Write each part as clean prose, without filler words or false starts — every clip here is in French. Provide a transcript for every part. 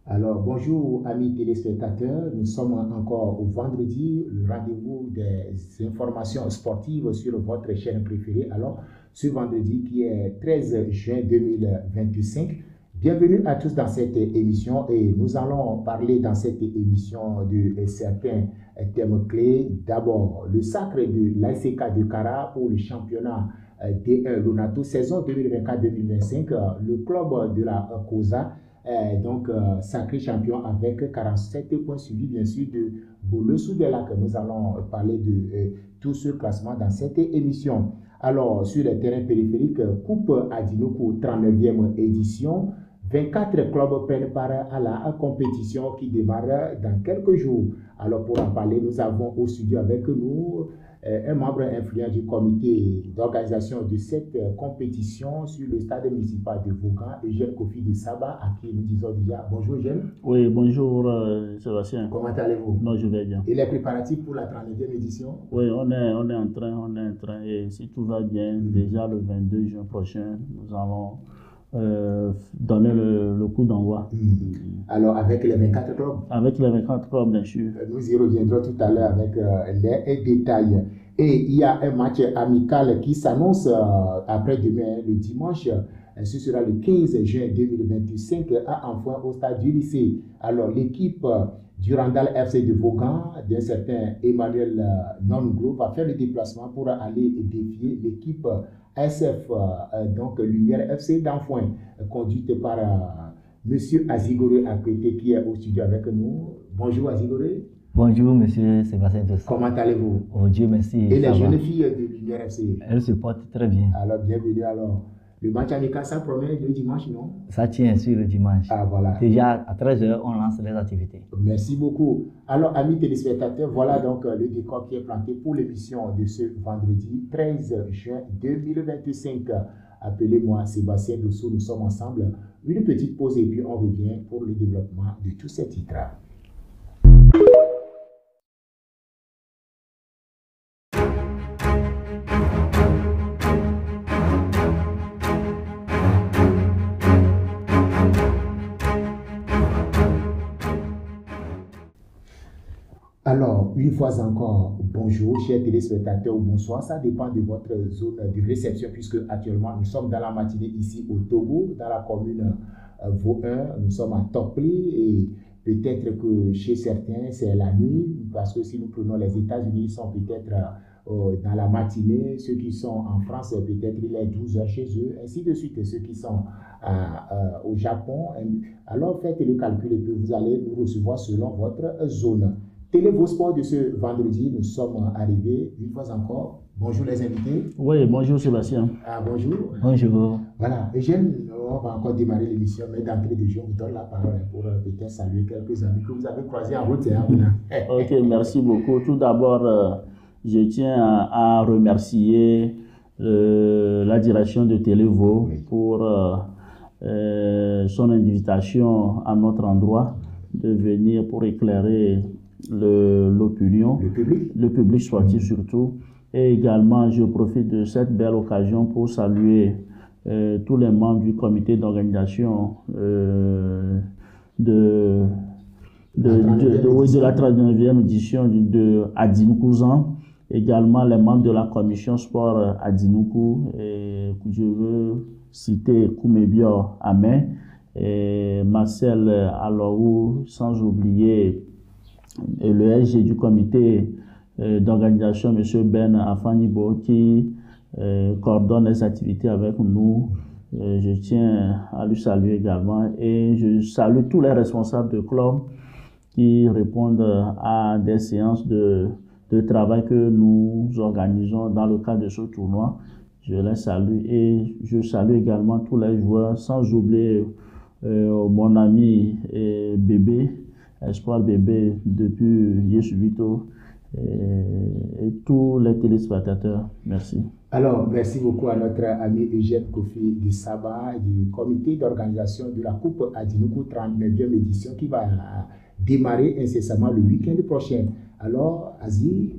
Alors, bonjour amis téléspectateurs, nous sommes encore au vendredi, le rendez-vous des informations sportives sur votre chaîne préférée. Alors, ce vendredi qui est 13 juin 2025, bienvenue à tous dans cette émission et nous allons parler dans cette émission de certains thèmes clés. D'abord, le sacre de l'ASK de Kara pour le championnat D1 Lonato saison 2024-2025, le club de la COSA. Sacré champion avec 47 points suivis bien sûr de Bolo Soudela que nous allons parler de tout ce classement dans cette émission. Alors, sur les terrains périphériques, Coupe Adinoku 39e édition, 24 clubs prennent part à la compétition qui démarre dans quelques jours. Alors, pour en parler, nous avons au studio avec nous un membre influent du comité d'organisation de cette compétition sur le stade municipal de Vaughan, Eugène Kofi de Saba, à qui nous disons déjà bonjour Eugène. Oui, bonjour Sébastien. Comment allez-vous? Non, je vais bien. Et les préparatifs pour la 39e édition? Oui, on est en train, et si tout va bien, déjà le 22 juin prochain, nous allons donner le coup d'envoi. Alors, avec les 24 clubs? Avec les 24 clubs, bien sûr. Nous y reviendrons tout à l'heure avec les détails. Et il y a un match amical qui s'annonce après-demain, le dimanche. Ce sera le 15 juin 2025 à Enfouin au stade du lycée. Alors, l'équipe du Randall FC de Vaughan, d'un certain Emmanuel Nonglo, va faire le déplacement pour aller défier l'équipe ASF, donc Lumière FC d'Enfouin, conduite par Monsieur Azigoré Akwete qui est au studio avec nous. Bonjour Azigoré. Bonjour Monsieur Sébastien. Comment allez-vous? Oh Dieu merci. Et les jeunes filles de Lumière FC? Elles se portent très bien. Alors bienvenue alors. Le match amical, ça promet le dimanche, non? Ça tient sur le dimanche. Ah voilà. Déjà à 13h, on lance les activités. Merci beaucoup. Alors amis téléspectateurs, voilà donc le décor qui est planté pour l'émission de ce vendredi 13 juin 2025. Appelez-moi Sébastien Dossou, nous sommes ensemble. Une petite pause et puis on revient pour le développement de tous ces titres. Alors, une fois encore, bonjour, chers téléspectateurs, ou bonsoir, ça dépend de votre zone de réception, puisque actuellement, nous sommes dans la matinée ici au Togo, dans la commune Vaughan, nous sommes à Topli, et peut-être que chez certains, c'est la nuit, parce que si nous prenons les États-Unis, ils sont peut-être dans la matinée, ceux qui sont en France, peut-être il est 12 heures chez eux, ainsi de suite, et ceux qui sont au Japon. Alors, faites le calcul et puis vous allez nous recevoir selon votre zone. Télévosport de ce vendredi, nous sommes arrivés une fois encore. Bonjour les invités. Oui, bonjour Sébastien. Ah, bonjour. Bonjour. Voilà, Eugène, on va encore démarrer l'émission, mais d'entrée de jeu, on vous donne la parole pour peut-être saluer quelques amis que vous avez croisés en route. Ok, merci beaucoup. Tout d'abord, je tiens à remercier la direction de Télévo pour son invitation à notre endroit de venir pour éclairer l'opinion, le public sportif surtout. Et également, je profite de cette belle occasion pour saluer tous les membres du comité d'organisation de la 39e édition de Adinoukouzan, également les membres de la commission sport Adinoukou, et je veux citer Koumébio Amen, et Marcel Alorou, sans oublier le SG du comité d'organisation, M. Ben Afanibo, qui coordonne les activités avec nous. Je tiens à lui saluer également, et je salue tous les responsables de club qui répondent à des séances de travail que nous organisons dans le cadre de ce tournoi. Je les salue, et je salue également tous les joueurs, sans oublier mon ami Bébé, Espoir Bébé depuis Yesubito, et tous les téléspectateurs. Merci. Alors, merci beaucoup à notre ami Eugène Kofi du Saba, du comité d'organisation de la Coupe Adinoukou 39e édition qui va démarrer incessamment le week-end prochain. Alors, Azi,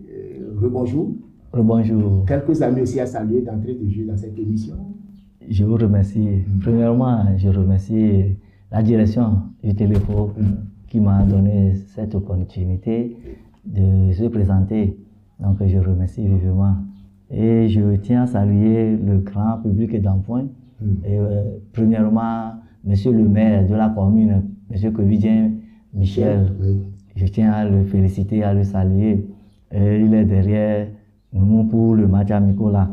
rebonjour. Rebonjour. Quelques amis aussi à saluer d'entrée de jeu dans cette émission. Je vous remercie. Premièrement, je remercie la direction du Téléco qui m'a donné cette opportunité de se présenter. Donc je remercie vivement. Et je tiens à saluer le grand public d'Enfouin. Et premièrement, monsieur le maire de la commune, monsieur Covidien Michel, je tiens à le féliciter, à le saluer. Il est derrière nous pour le match amical là.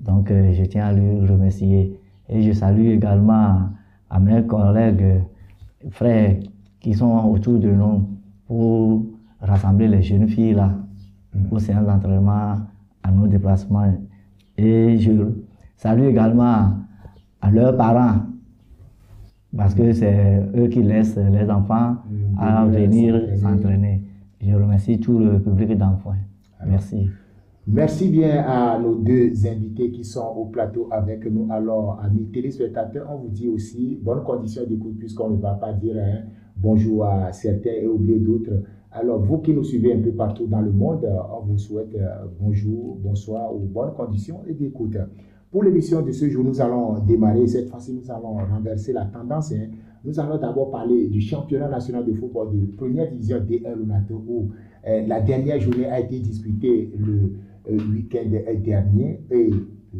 Donc je tiens à le remercier. Et je salue également à mes collègues, frères qui sont autour de nous pour rassembler les jeunes filles là, pour séance d'entraînement, à nos déplacements. Et je salue également à leurs parents, parce que c'est eux qui laissent les enfants à venir s'entraîner. Je remercie tout le public d'Enfouin. Merci. Merci bien à nos deux invités qui sont au plateau avec nous. Alors, amis téléspectateurs, on vous dit aussi bonne condition d'écoute, puisqu'on ne va pas dire bonjour à certains et oublier d'autres. Alors, vous qui nous suivez un peu partout dans le monde, on vous souhaite bonjour, bonsoir ou bonnes conditions d'écoute. Pour l'émission de ce jour, nous allons démarrer. Cette fois-ci, nous allons renverser la tendance. Nous allons d'abord parler du championnat national de football de première division D1 Lonato, où la dernière journée a été disputée le week-end dernier. Et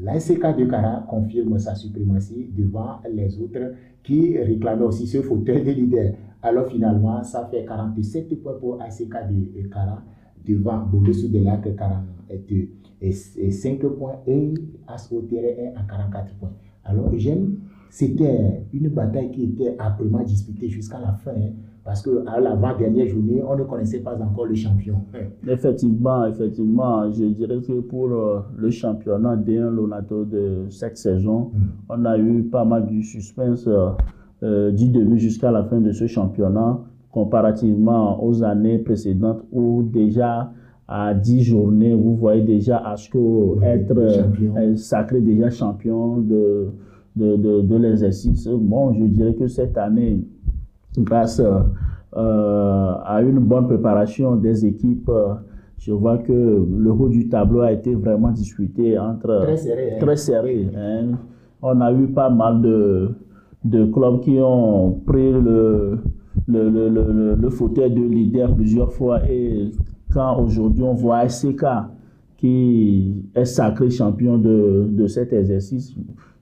l'ASK de Kara confirme sa suprématie devant les autres qui réclamaient aussi ce fauteuil de leader. Alors finalement, ça fait 47 points pour ASK de Kara devant Bolesu de Lac 42 et 5 points et ASCO Terre à 44 points. Alors Eugène, c'était une bataille qui était âprement disputée jusqu'à la fin, parce qu'à l'avant-dernière journée, on ne connaissait pas encore le champion. Effectivement, je dirais que pour le championnat D1 Lonato de cette saison, on a eu pas mal du suspense du début jusqu'à la fin de ce championnat, comparativement aux années précédentes où déjà à 10 journées, vous voyez déjà ASCO être sacré déjà champion de l'exercice. Bon, je dirais que cette année, grâce à une bonne préparation des équipes, je vois que le haut du tableau a été vraiment disputé entre très serré. On a eu pas mal de clubs qui ont pris le fauteuil de leader plusieurs fois, et quand aujourd'hui on voit ASK qui est sacré champion de cet exercice,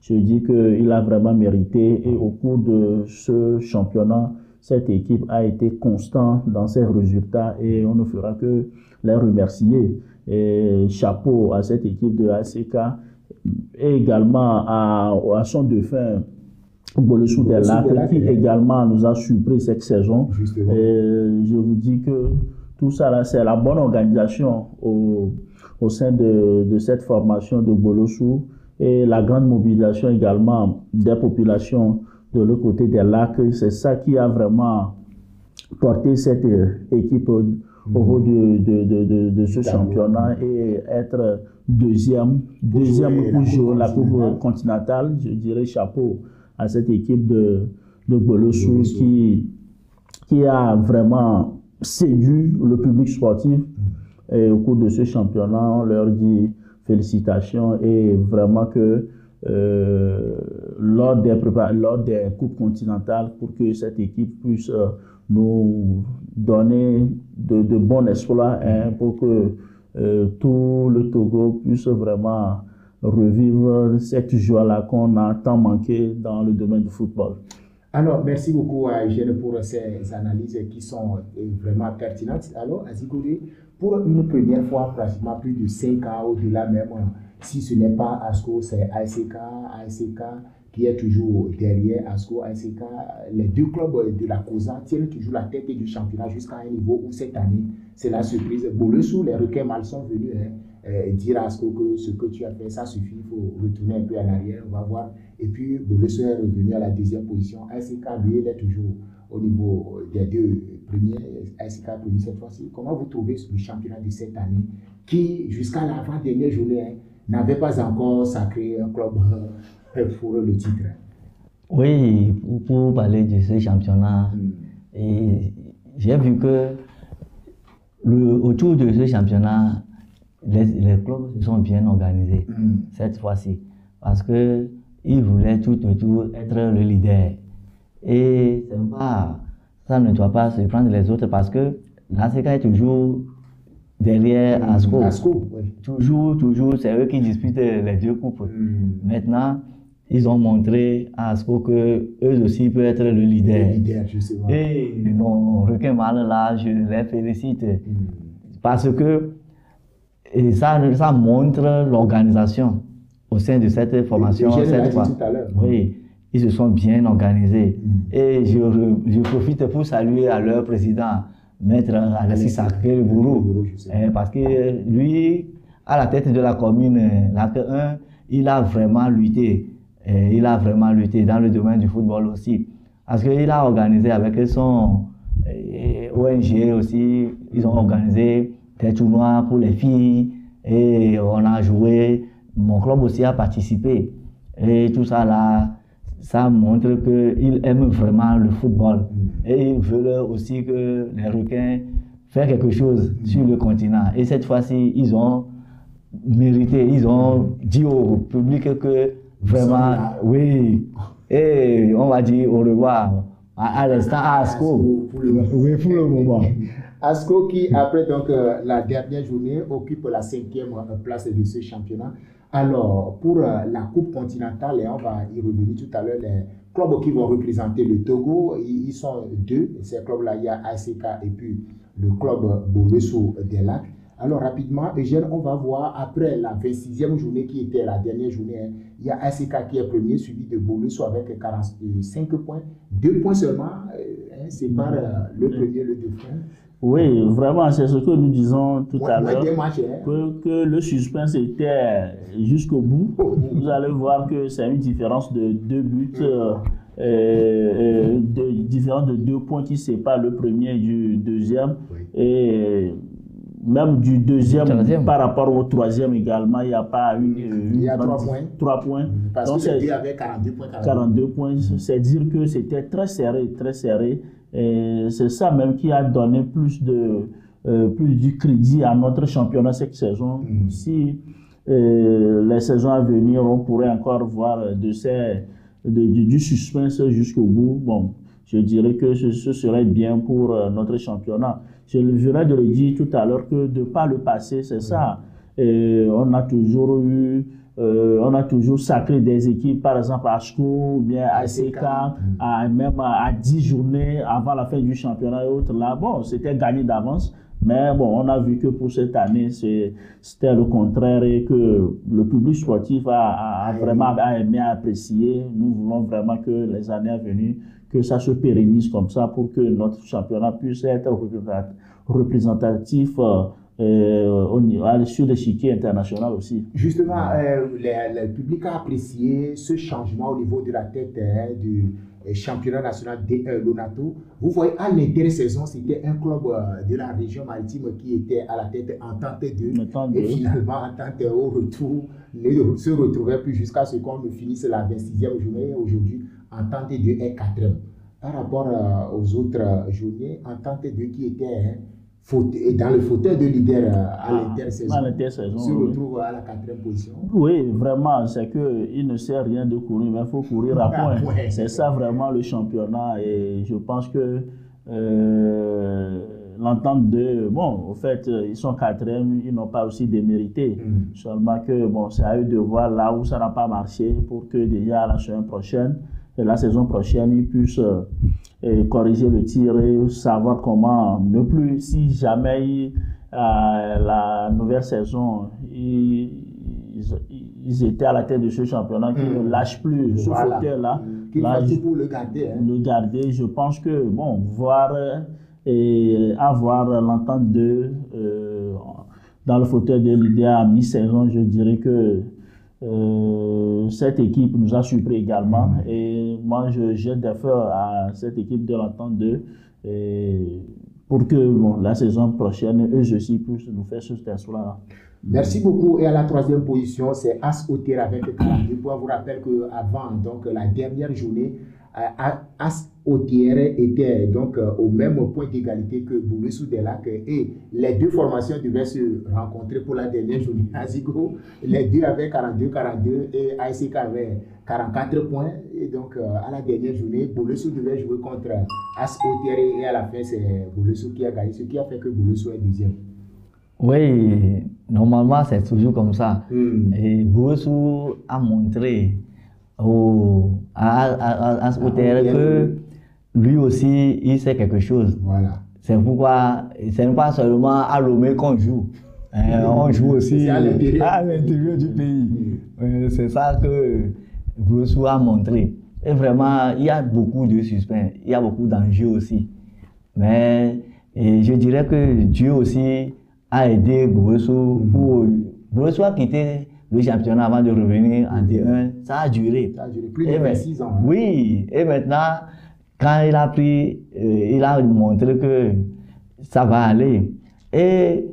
je dis qu'il a vraiment mérité, et au cours de ce championnat, cette équipe a été constante dans ses résultats et on ne fera que les remercier. Et chapeau à cette équipe de ASK et également à son défunt Bolesu de Lac qui également nous a surpris cette saison. Et je vous dis que tout ça là, c'est la bonne organisation au sein de cette formation de Bolesu et la grande mobilisation également des populations de l'autre côté des lacs. C'est ça qui a vraiment porté cette équipe au haut de ce championnat et être deuxième pour jouer la Coupe continentale. Je dirais chapeau à cette équipe de Bolesu qui a vraiment séduit le public sportif. Et au cours de ce championnat, on leur dit félicitations et vraiment que lors des coupes continentales, pour que cette équipe puisse nous donner de bons exploits, pour que tout le Togo puisse vraiment revivre cette joie-là qu'on a tant manqué dans le domaine du football. Alors, merci beaucoup à Eugène pour ces analyses qui sont vraiment pertinentes. Alors, Azikouri, pour une première fois, pratiquement plus de 5 ans, au-delà même, si ce n'est pas ASCO, c'est ASK qui est toujours derrière ASCO, ASK. Les deux clubs de la COSA tiennent toujours la tête du championnat jusqu'à un niveau où cette année, c'est la surprise. Bolesu, les requins mal sont venus dire à ASCO que ce que tu as fait, ça suffit, il faut retourner un peu en arrière, on va voir. Et puis, Bolesu est revenu à la deuxième position. ASK, lui, il est toujours au niveau des deux premiers. ASK premier cette fois-ci. Comment vous trouvez le championnat de cette année qui, jusqu'à l'avant-dernière journée, n'avait pas encore sacré un club pour le titre? Oui, pour parler de ce championnat, j'ai vu que autour de ce championnat, les clubs se sont bien organisés cette fois-ci, parce qu'ils voulaient tout autour être le leader. Et ça ne doit pas surprendre les autres parce que l'ASEC est toujours derrière ASCO. ASCO, oui. Toujours, c'est eux qui disputent les deux coupes. Maintenant, ils ont montré à ASCO qu'eux aussi peuvent être le leader. Le leader, justement. Et nos requins mâles là, je les félicite parce que ça montre l'organisation au sein de cette formation. Cette fois. Tout à l'heure. Oui, ils se sont bien organisés. Et je profite pour saluer à leur président, Maître Alexis Sacré-Bourou, parce que lui, à la tête de la commune, l'AC 1, il a vraiment lutté. Il a vraiment lutté dans le domaine du football aussi. Parce qu'il a organisé avec son ONG aussi, ils ont organisé des tournois pour les filles et on a joué. Mon club aussi a participé. Et tout ça là, ça montre qu'ils aiment vraiment le football. Et ils veulent aussi que les requins fassent quelque chose sur le continent. Et cette fois-ci, ils ont mérité, ils ont dit au public que vraiment, oui, et on va dire au revoir à l'instant à ASCO. Oui, pour le moment. ASCO qui, après donc, la dernière journée, occupe la 5e place de ce championnat. Alors, pour la Coupe continentale, et on va y revenir tout à l'heure, les clubs qui vont représenter le Togo, ils sont deux. Ces clubs-là, il y a ASK et puis le club Bolesso des Lacs. Alors, rapidement, Eugène, on va voir après la 26e journée qui était la dernière journée, il y a ASK qui est premier, suivi de Bolesso avec 45 points. 2 points seulement séparent le premier et le deuxième. Oui, vraiment, c'est ce que nous disons tout à l'heure, hein. que le suspense était jusqu'au bout. Vous allez voir que c'est une différence de 2 buts, différence de 2 points qui séparent le premier du deuxième. Oui. Et même du deuxième par rapport au troisième également, il n'y a pas il y a 3 points. Parce donc, que les deux avaient 42 points. 42 points, c'est dire que c'était très serré, très serré. Et c'est ça même qui a donné plus du crédit à notre championnat cette saison. Si les saisons à venir, on pourrait encore voir du suspense jusqu'au bout. Bon, je dirais que ce serait bien pour notre championnat. Je venais de le dire tout à l'heure que de par le passé, c'est ça. Et on a toujours sacré des équipes, par exemple ASCO ou bien ASK, même à 10 journées avant la fin du championnat et autres. Là, bon, c'était gagné d'avance. Mais bon, on a vu que pour cette année, c'était le contraire et que le public sportif a vraiment aimé apprécier. Nous voulons vraiment que les années à venir, que ça se pérennise comme ça pour que notre championnat puisse être représentatif sur l'échiquier international aussi. Justement, le public a apprécié ce changement au niveau de la tête du championnat national D1 Lonato. Vous voyez, à l'intersaison, c'était un club de la région maritime qui était à la tête Entente 2. Et finalement, Entente au retour ne se retrouvait plus jusqu'à ce qu'on finisse la 26e journée. Aujourd'hui, Entente 2 est 4e. Par rapport aux autres journées, Entente 2 qui était dans le fauteuil de leader à l'intersaison, se retrouve à la 4e position. Oui, vraiment, c'est qu'il ne sert rien de courir, mais il faut courir à point. C'est ça vraiment le championnat et je pense que l'Entente 2, bon, au fait, ils sont 4e, ils n'ont pas aussi démérité. Seulement que, bon, c'est à eux de voir là où ça n'a pas marché pour que déjà la saison prochaine, ils puissent corriger le tir et savoir comment ne plus, si jamais la nouvelle saison, ils étaient à la tête de ce championnat, qu'ils ne lâchent plus ce fauteuil-là. Qu'ils fassent tout pour le garder. Le garder, je pense que, bon, avoir l'Entente 2 dans le fauteuil de leader à mi-saison, je dirais que cette équipe nous a surpris également et moi je jette des fleurs à cette équipe de l'Entente 2 pour que la saison prochaine eux aussi puissent nous faire ce test-là. Merci beaucoup. Et à la 3e position, c'est As Oter avec 42 points. Je vous rappelle qu'avant la dernière journée, As Oter était donc au même point d'égalité que Bolesso des Lacs et les deux formations devaient se rencontrer pour la dernière journée. Azigo, les deux avaient 42-42 et ASK avait 44 points. Et donc, à la dernière journée, Boulossou devait jouer contre As Otiere et à la fin, c'est Boulossou qui a gagné, ce qui a fait que Boulossou est deuxième. Oui, normalement, c'est toujours comme ça. Et Boulossou a montré à As Otiere que lui aussi, il sait quelque chose. Voilà. C'est pourquoi ce n'est pas seulement à Lomé qu'on joue. On joue aussi à l'intérieur du pays. C'est ça que Boulossou a montré. Et vraiment, il y a beaucoup de suspense, il y a beaucoup d'enjeux aussi. Mais je dirais que Dieu aussi a aidé Boulossou. Boulossou a quitté le championnat avant de revenir en D1. Ça a duré. Ça a duré plus de 26 ans. Oui, et maintenant, quand il a pris, il a montré que ça va aller. Et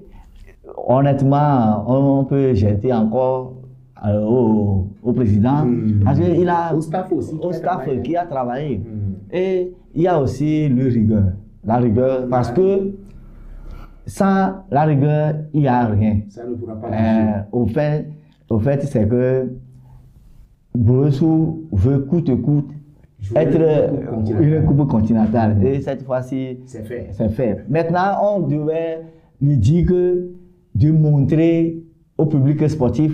honnêtement, on peut jeter encore au président, parce qu'il a au staff aussi, qui a travaillé. Et il y a aussi la rigueur, parce que sans la rigueur, il n'y a rien. Ça ne pourra pas au fait, c'est que Boulossou veut coûte que coûte être une coupe continentale. Et cette fois-ci, c'est fait. Maintenant, on devait lui dire de montrer au public sportif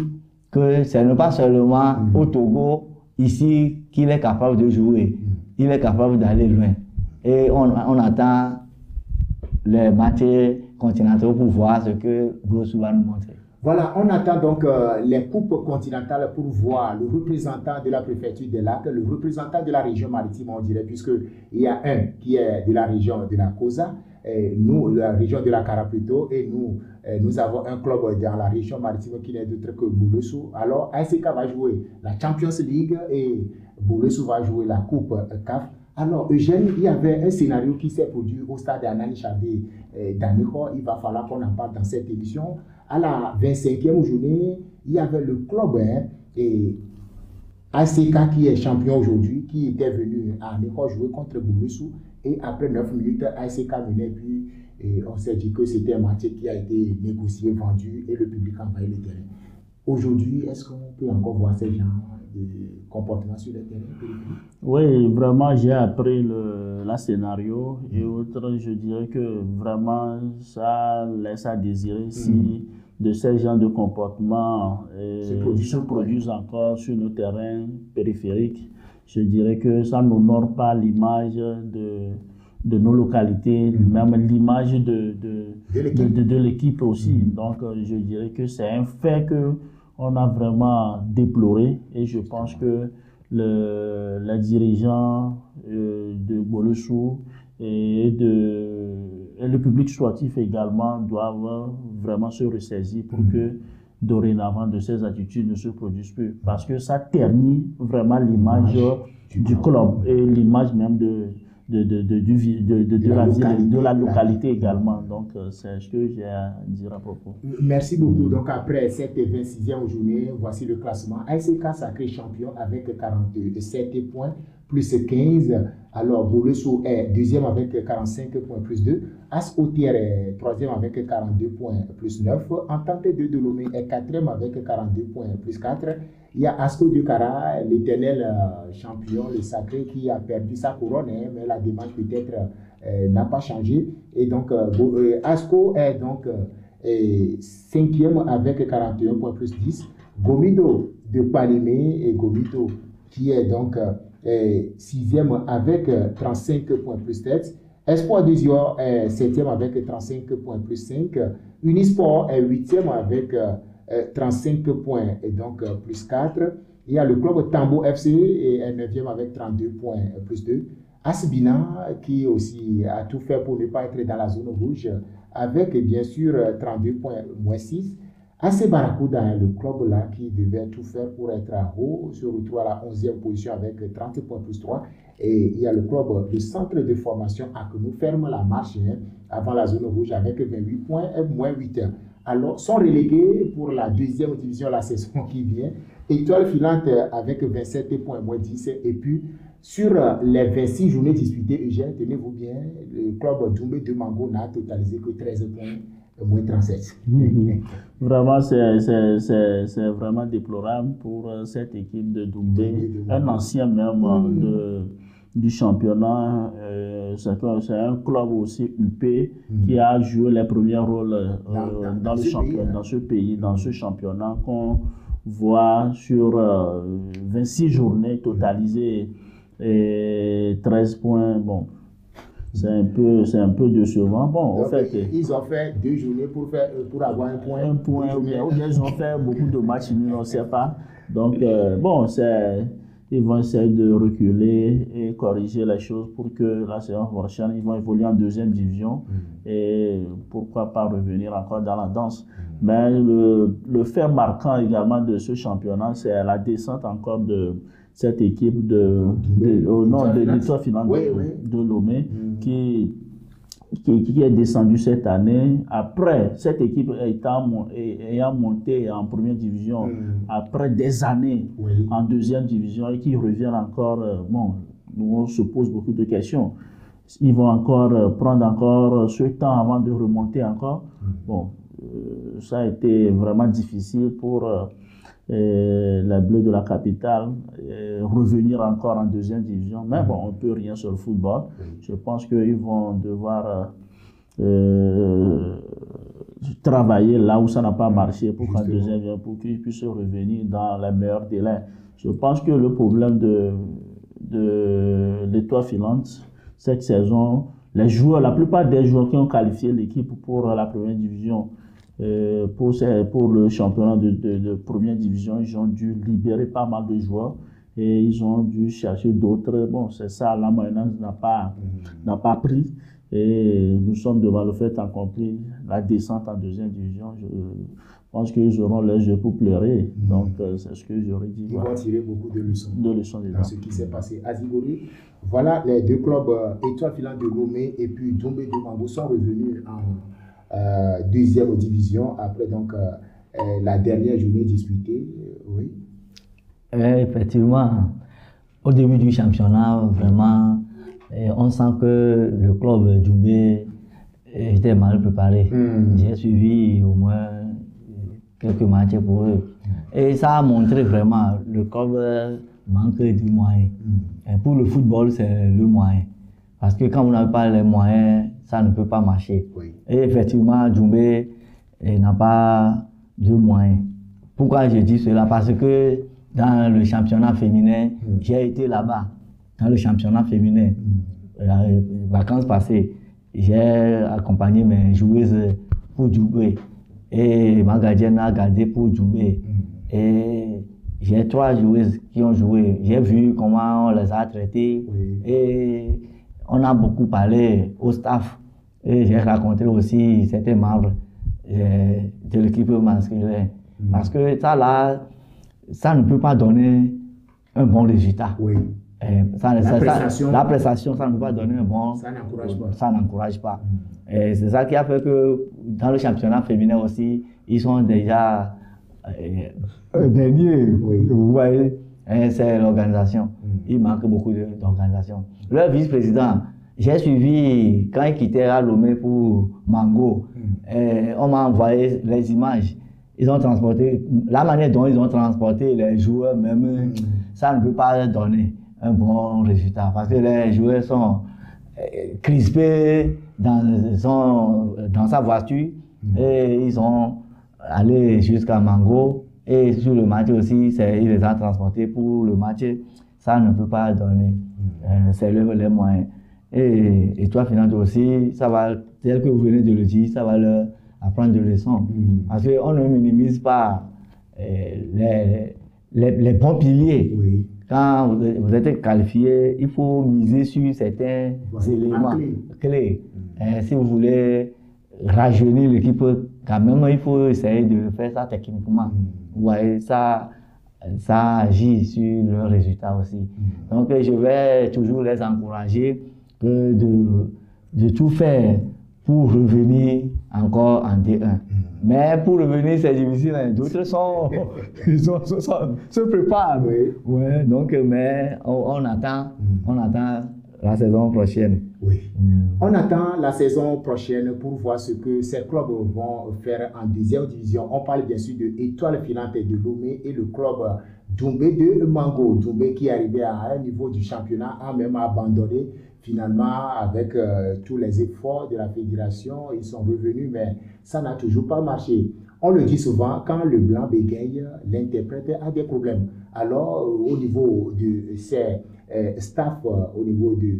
que ce n'est pas seulement au Togo, ici, qu'il est capable de jouer. Il est capable d'aller loin. Et on attend les matchs continentaux pour voir ce que Boulossou va nous montrer. Voilà, on attend donc les coupes continentales pour voir le représentant de la préfecture des Lacs, le représentant de la région maritime, on dirait, puisqu'il y a un qui est de la région de la Kosa, nous, la région de la Kara plutôt, et nous avons un club dans la région maritime qui n'est d'autre que Boulossou. Alors, ASK va jouer la Champions League et Boulossou va jouer la Coupe CAF. Alors, Eugène, il y avait un scénario qui s'est produit au stade Anani Chabé d'Aniho. Il va falloir qu'on en parle dans cette émission. À la 25e journée, il y avait le club et ASK qui est champion aujourd'hui, qui était venu à Aniho jouer contre Boulossou. Et après 9 minutes, ASK menait, puis on s'est dit que c'était un match qui a été négocié, vendu et le public a envahi le terrain. Aujourd'hui, est-ce qu'on peut encore voir ce genre de comportement sur le terrain? Oui, vraiment, j'ai appris le scénario et autre, je dirais que vraiment, ça laisse à désirer si de ces genres de comportements se produisent encore sur nos terrains périphériques. Je dirais que ça n'honore pas l'image de nos localités, même l'image de l'équipe aussi. Donc, je dirais que c'est un fait qu'on a vraiment déploré et je pense que les dirigeants de Boulossou et le public sportif également doivent vraiment se ressaisir pour que dorénavant de ces attitudes ne se produisent plus. Parce que ça ternit vraiment l'image du club et l'image même de la localité également. Donc, c'est ce que j'ai à dire à propos. Merci beaucoup. Donc, après cette 26e journée, voici le classement. ASK sacré champion avec 47 points, plus 15. Alors, Boulossou est deuxième avec 45 points, plus 2. As Otiere est troisième avec 42 points, plus 9. Entente de Lomé est quatrième avec 42 points, plus 4. Il y a Asko de Kara, l'éternel champion, le sacré, qui a perdu sa couronne, mais la démarche peut-être n'a pas changé. Et donc, Asko est donc cinquième avec 41 points, plus 10. Gomido de Palimé et Gomido qui est donc sixième avec 35 points, plus 7. Espoir de Zior est septième avec 35 points, plus 5. Unisport est huitième avec 35 points et donc plus 4. Il y a le club Tambo FC et est 9e avec 32 points plus 2. Asbina qui aussi a tout fait pour ne pas être dans la zone rouge avec bien sûr 32 points moins 6. AC Barracuda, le club là qui devait tout faire pour être en haut, se retrouve à la 11e position avec 30 points plus 3. Et il y a le club, le centre de formation à que nous ferme la marche avant la zone rouge avec 28 points et moins 8. Alors, sont relégués pour la deuxième division la saison qui vient. Étoile filante avec 27 points moins 10. Et puis, Sur les 26 journées disputées, Eugène, tenez-vous bien, le club Doumbé de Mango n'a totalisé que 13 points, moins 37. Vraiment, c'est vraiment déplorable pour cette équipe de Doumbé, un ancien même du championnat. C'est un club aussi UP qui a joué les premiers rôles dans ce pays, dans ce championnat qu'on voit sur 26 journées totalisées. Et 13 points, bon, c'est un peu décevant. Bon, donc, en fait, ils ont fait 2 journées pour avoir un point. Un point, ou bien ils ont fait beaucoup de matchs nuls, on ne sait pas. Donc, bon, ils vont essayer de reculer et corriger les choses pour que la saison prochaine, ils vont évoluer en deuxième division et pourquoi pas revenir encore dans la danse. Mais le fait marquant également de ce championnat, c'est la descente encore de cette équipe de l'Étoile Filante de Lomé qui est descendue cette année. Après, cette équipe ayant monté en première division après des années en deuxième division et qui revient encore, on se pose beaucoup de questions. Ils vont encore prendre encore ce temps avant de remonter encore. Bon, ça a été vraiment difficile pour les Bleus de la capitale revenir encore en deuxième division, mais bon, on ne peut rien sur le football. Je pense qu'ils vont devoir travailler là où ça n'a pas marché pour qu'en deuxième division, pour qu'ils puissent revenir dans les meilleurs délais. Je pense que le problème de l'Étoile Filante cette saison, la plupart des joueurs qui ont qualifié l'équipe pour la première division, pour le championnat de première division, ils ont dû libérer pas mal de joueurs et ils ont dû chercher d'autres. Bon, c'est ça, la mayonnaise n'a pas pris et nous sommes devant le fait accompli, la descente en deuxième division. Je pense qu'ils auront les yeux pour pleurer. Donc, c'est ce que j'aurais dit. Ils vont tirer beaucoup de leçons dans ce qui s'est passé. Azigori, voilà, les deux clubs Étoile Filante de Lomé et puis Doumbé de Mango sont revenus en deuxième division après donc la dernière journée disputée. Oui. Effectivement, au début du championnat, vraiment, on sent que le club Doumbé était mal préparé. J'ai suivi au moins quelques matchs pour eux. Et ça a montré vraiment le club manque de moyens. Et pour le football, c'est le moyen. Parce que quand vous n'avez pas les moyens, ça ne peut pas marcher. Oui. Et effectivement, Doumbé n'a pas de moyens. Pourquoi je dis cela? Parce que dans le championnat féminin, j'ai été là-bas. Dans le championnat féminin, les vacances passées, j'ai accompagné mes joueuses pour Doumbé. Et ma gardienne a gardé pour Doumbé. Et j'ai 3 joueuses qui ont joué. J'ai vu comment on les a traitées. Et on a beaucoup parlé au staff. Et j'ai rencontré aussi certains membres de l'équipe masculine. Parce que ça là, ça ne peut pas donner un bon résultat. Oui. La prestation, ça ne peut pas donner un bon... Ça n'encourage pas. Ça n'encourage pas. Et c'est ça qui a fait que dans le championnat féminin aussi, ils sont déjà derniers. Oui. Vous voyez, c'est l'organisation. Il manque beaucoup d'organisation. Le vice-président, j'ai suivi quand il quittait à Lomé pour Mango. On m'a envoyé les images. Ils ont transporté, la manière dont ils ont transporté les joueurs, même, ça ne peut pas donner un bon résultat. Parce que les joueurs sont crispés dans sa voiture et ils sont allés jusqu'à Mango. Et sur le match aussi, ils les ont transportés pour le match. Ça ne peut pas donner. C'est les moyens. Et toi, finalement, aussi, ça va, tel que vous venez de le dire, ça va leur apprendre des leçons. Parce qu'on ne minimise pas les bons piliers. Oui. Quand vous êtes qualifié, il faut miser sur certains éléments clés. Si vous voulez rajeunir l'équipe, quand même, il faut essayer de faire ça techniquement. Vous voyez, ça agit sur le résultat aussi. Donc, je vais toujours les encourager de tout faire pour revenir encore en D1. Mais pour revenir, c'est difficile. Hein. D'autres se préparent. Oui. Ouais, donc, mais on attend la saison prochaine. Oui. On attend la saison prochaine pour voir ce que ces clubs vont faire en deuxième division. On parle bien sûr de Étoile Filante de Lomé et le club Doumbé de Mango. Doumbé qui est arrivé à un niveau du championnat a même abandonné. Finalement, avec tous les efforts de la fédération, ils sont revenus, mais ça n'a toujours pas marché. On le dit souvent, quand le blanc bégaye, l'interprète a des problèmes. Alors, au niveau de ces staffs, au niveau de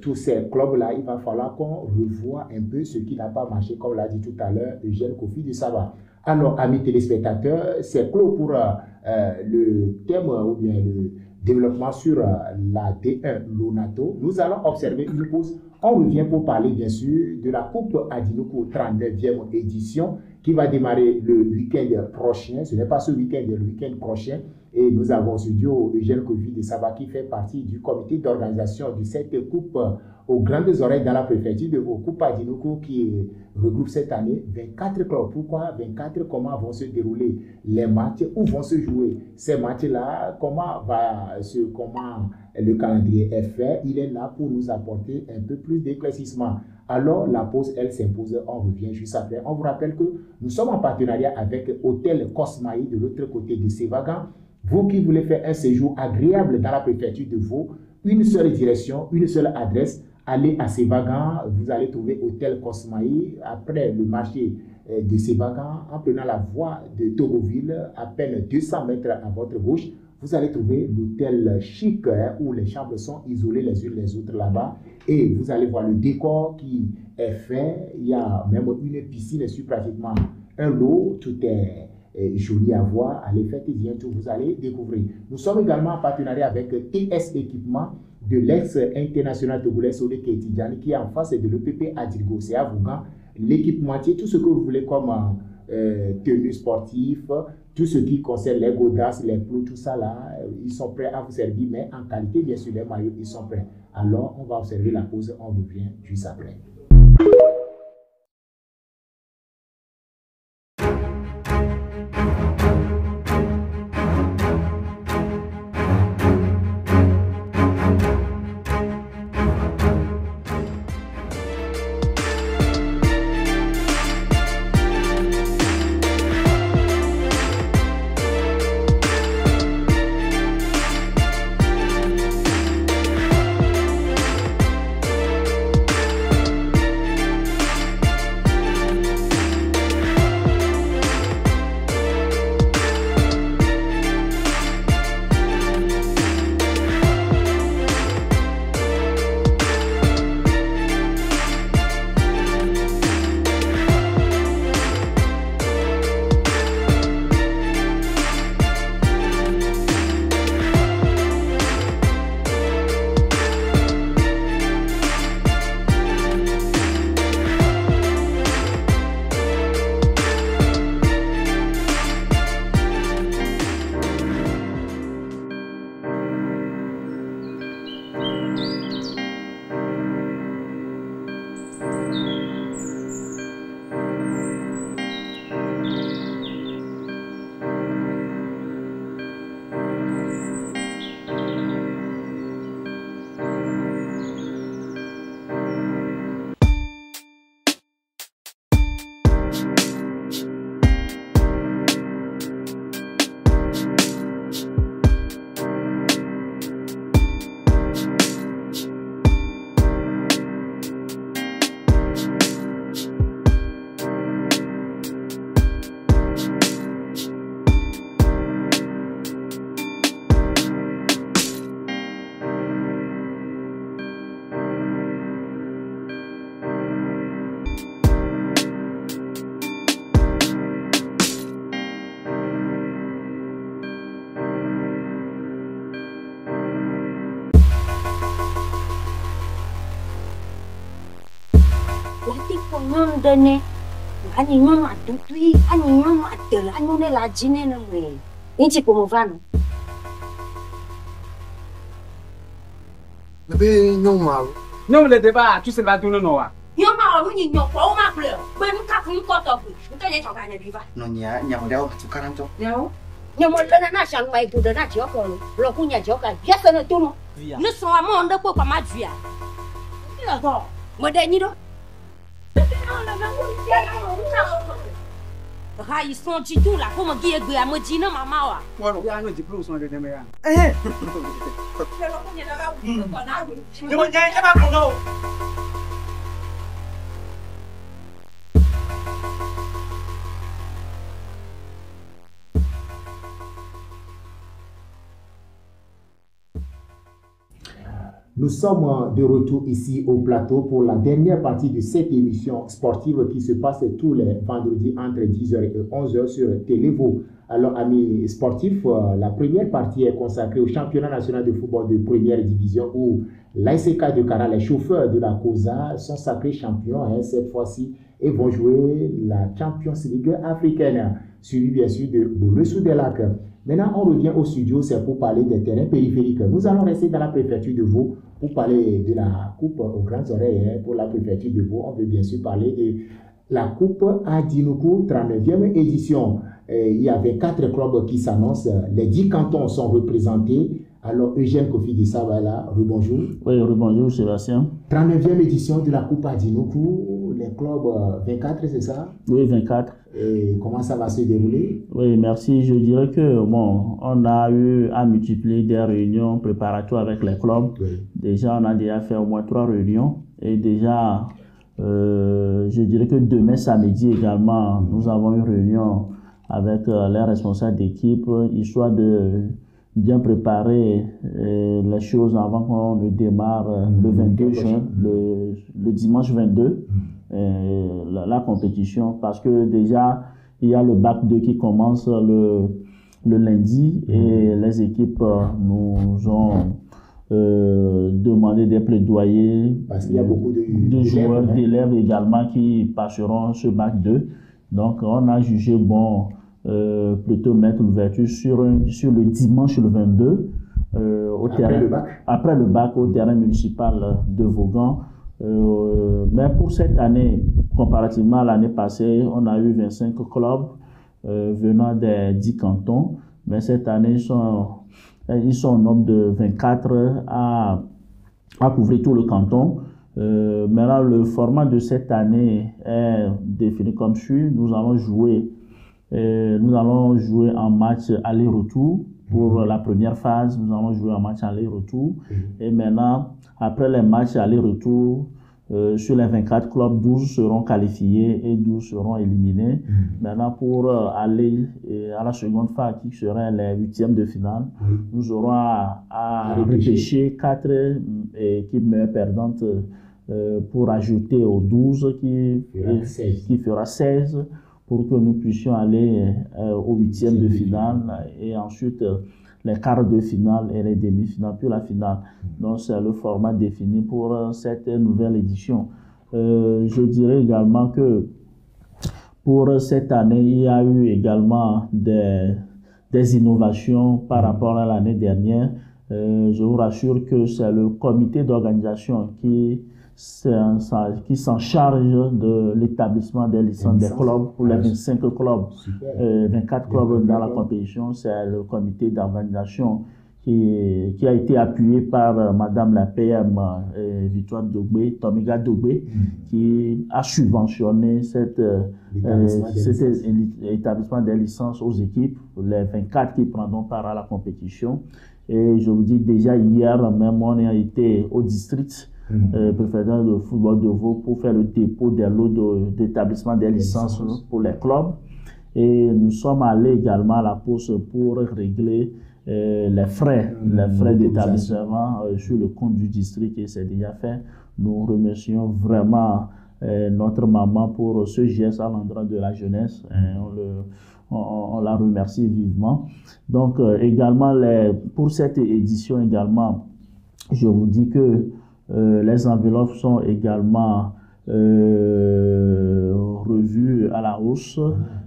tous ces clubs-là, il va falloir qu'on revoie un peu ce qui n'a pas marché, comme l'a dit tout à l'heure Eugène Kofi de Saba. Alors, amis téléspectateurs, c'est clos pour le thème ou bien le développement sur la D1 Lonato. Nous allons observer une pause. On revient pour parler bien sûr de la Coupe Adinuku 39e édition qui va démarrer le week-end prochain. Ce n'est pas ce week-end, le week-end prochain. Et nous avons au studio Eugène Kofi de Saba qui fait partie du comité d'organisation de cette coupe aux grandes oreilles dans la préfecture de Vaud. Coupe Adinuku qui regroupe cette année 24 clubs. Pourquoi 24? Comment vont se dérouler les matchs? Où vont se jouer ces matchs-là? Comment le calendrier est fait? Il est là pour nous apporter un peu plus d'éclaircissement. Alors, la pause, elle s'impose. On revient juste après. On vous rappelle que nous sommes en partenariat avec Hôtel Cosmaï de l'autre côté de Sévagan. Vous qui voulez faire un séjour agréable dans la préfecture de Vaud, une seule direction, une seule adresse, allez à Sévagan, vous allez trouver Hôtel Cosmaï après le marché de Sévagan, en prenant la voie de Togoville, à peine 200 mètres à votre gauche, vous allez trouver l'hôtel chic où les chambres sont isolées les unes les autres là-bas et vous allez voir le décor qui est fait. Il y a même une piscine sur pratiquement un lot, tout est joli à voir. Allez, faites bientôt, vous allez découvrir. Nous sommes également en partenariat avec TS Équipement de l'ex-international togolais Sode Ketidjani qui est en face de l'EPP Adrigo. C'est à Vougan, l'équipementier, tout ce que vous voulez comme tenue sportive, tout ce qui concerne les godasses, les plots, tout ça là, ils sont prêts à vous servir, mais en qualité, bien sûr, les maillots, ils sont prêts. Alors, on va observer la pause, on revient juste après. Dene ani mama tutui ani mama atela ani ne la jine na mwe inchi promovano Nabe no mal. Non le débat tu sais pas tout non wa. Yo ma on y a pas ma fleur. Mais nous avons une cote. Nous avons un peu de vivre. Non, il y a un peu de caranto. Non. Nous avons un champ de maïs pour donner à Tchoko. Le coup, il y a Tchoko. J'ai fait le tour. Nous sommes à mon de pour ma vie. D'accord. Moi, Danilo. Ils sont tout là, pour me guider à me dire maman. Ouais, on a un petit peu de demain. Nous sommes de retour ici au plateau pour la dernière partie de cette émission sportive qui se passe tous les vendredis entre 10h et 11h sur Télévo. Alors, amis sportifs, la première partie est consacrée au championnat national de football de première division où l'ASK de Kara, les chauffeurs de la COSA, sont sacrés champions cette fois-ci et vont jouer la Champions League africaine, suivi bien sûr de Bouleux-sous-des-Lacs. Maintenant, on revient au studio, c'est pour parler des terrains périphériques. Nous allons rester dans la préfecture de Vaud pour parler de la Coupe aux Grandes Oreilles. Pour la préfecture de Vaud, on veut bien sûr parler de la Coupe Adinoukou, 39e édition. Il y avait 4 clubs qui s'annoncent. Les 10 cantons sont représentés. Alors, Eugène Kofi Dissa va là. Rebonjour. Oui, rebonjour, Sébastien. 39e édition de la Coupe Adinoukou. Les clubs 24, c'est ça? Oui, 24. Et comment ça va se dérouler? Oui, merci. Je dirais que, bon, on a eu à multiplier des réunions préparatoires avec les clubs. Oui. Déjà, on a déjà fait au moins 3 réunions. Et déjà, je dirais que demain, samedi également, nous avons une réunion avec les responsables d'équipe, histoire de bien préparer les choses avant qu'on ne démarre le 22 juin, le dimanche 22, la compétition, parce que déjà, il y a le bac 2 qui commence le lundi et les équipes nous ont demandé des plaidoyers. Parce qu'il y a beaucoup de joueurs, d'élèves également qui passeront ce bac 2. Donc, on a jugé bon plutôt mettre l'ouverture sur le dimanche le 22 après le bac au terrain municipal de Vaughan. Mais pour cette année, comparativement à l'année passée, on a eu 25 clubs venant des 10 cantons. Mais cette année, ils sont au nombre de 24 à couvrir tout le canton. Maintenant, le format de cette année est défini comme suit. Nous allons jouer en match aller-retour pour la première phase. Nous allons jouer en match aller-retour. Et maintenant, après les matchs aller-retour, sur les 24 clubs, 12 seront qualifiés et 12 seront éliminés. Maintenant, pour aller à la seconde phase, qui serait les 8e de finale, nous aurons à repêcher 4 équipes meilleures perdantes pour ajouter aux 12 qui fera 16 pour que nous puissions aller aux 8e de finale et ensuite les quarts de finale et les demi-finales, puis la finale. Donc, c'est le format défini pour cette nouvelle édition. Je dirais également que pour cette année, il y a eu également des innovations par rapport à l'année dernière. Je vous rassure que c'est le comité d'organisation qui s'en charge de l'établissement des licences des clubs pour les 25 clubs, 24 clubs dans la compétition. C'est le comité d'organisation qui a été appuyé par Madame la PM Victoire Dogbé, Tomiga Dogbé, qui a subventionné cet établissement des licences aux équipes, les 24 qui prendront part à la compétition. Et je vous dis déjà hier même, on a été au district préfecture de football de Vaud pour faire le dépôt des lots d'établissement des licences pour les clubs. Et nous sommes allés également à la poste pour régler les frais d'établissement sur le compte du district et c'est déjà fait. Nous remercions vraiment notre maman pour ce geste à l'endroit de la jeunesse. On la remercie vivement. Donc également, pour cette édition également, je vous dis que les enveloppes sont également revues à la hausse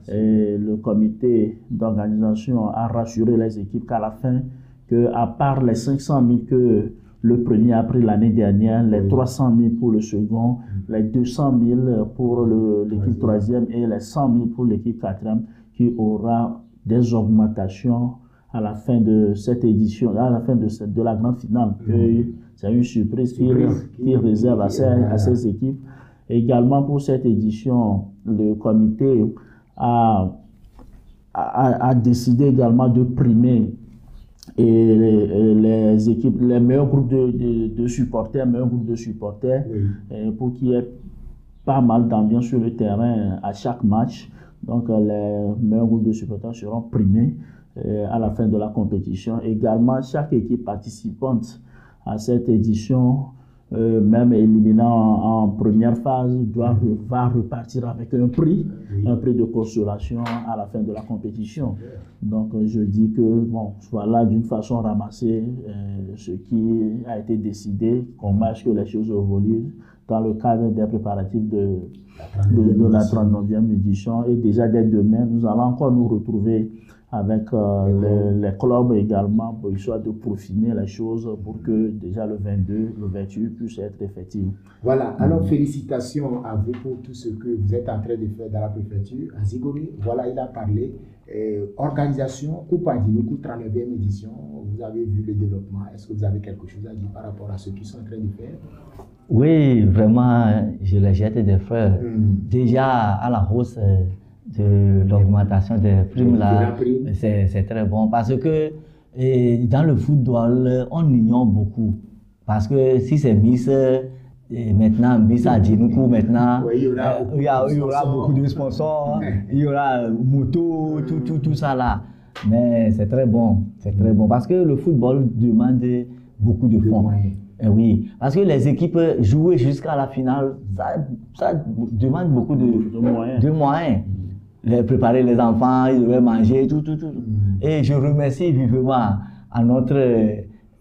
et le comité d'organisation a rassuré les équipes qu'à la fin, à part les 500 000 que le premier a pris l'année dernière, les 300 000 pour le second, les 200 000 pour l'équipe troisième et les 100 000 pour l'équipe quatrième, qui aura des augmentations à la fin de cette édition, à la fin de la grande finale. C'est une surprise qui réserve à ces équipes. Également pour cette édition, le comité a décidé également de primer les équipes, les meilleurs groupes de supporters, pour qu'il y ait pas mal d'ambiance sur le terrain à chaque match. Donc les meilleurs groupes de supporters seront primés à la fin de la compétition. Également, chaque équipe participante à cette édition, même éliminant en première phase, va repartir avec un prix de consolation à la fin de la compétition. Donc je dis que voilà d'une façon ramassée ce qui a été décidé, comment est-ce que les choses évoluent dans le cadre des préparatifs de la 39e édition. Et déjà dès demain, nous allons encore nous retrouver avec les clubs également, pour histoire de peaufiner les choses pour que déjà le 22, le 28 puisse être effectif. Voilà, alors félicitations à vous pour tout ce que vous êtes en train de faire dans la préfecture. Azigoré, voilà, il a parlé. Organisation Coupe Adinuku 39e édition, vous avez vu le développement. Est-ce que vous avez quelque chose à dire par rapport à ce qu'ils sont en train de faire? Oui, vraiment, je les jette des fleurs. Déjà à la hausse de l'augmentation des primes là, c'est très bon parce que dans le football, on ignore beaucoup. Parce que si c'est Miss, maintenant Miss Adinuku, maintenant, il y aura beaucoup de sponsors, il y aura moto, tout ça là. Mais c'est très bon parce que le football demande beaucoup de fonds. Oui, parce que les équipes jouer jusqu'à la finale, ça demande beaucoup de moyens. Préparer les enfants, ils devaient manger, tout. Et je remercie vivement à notre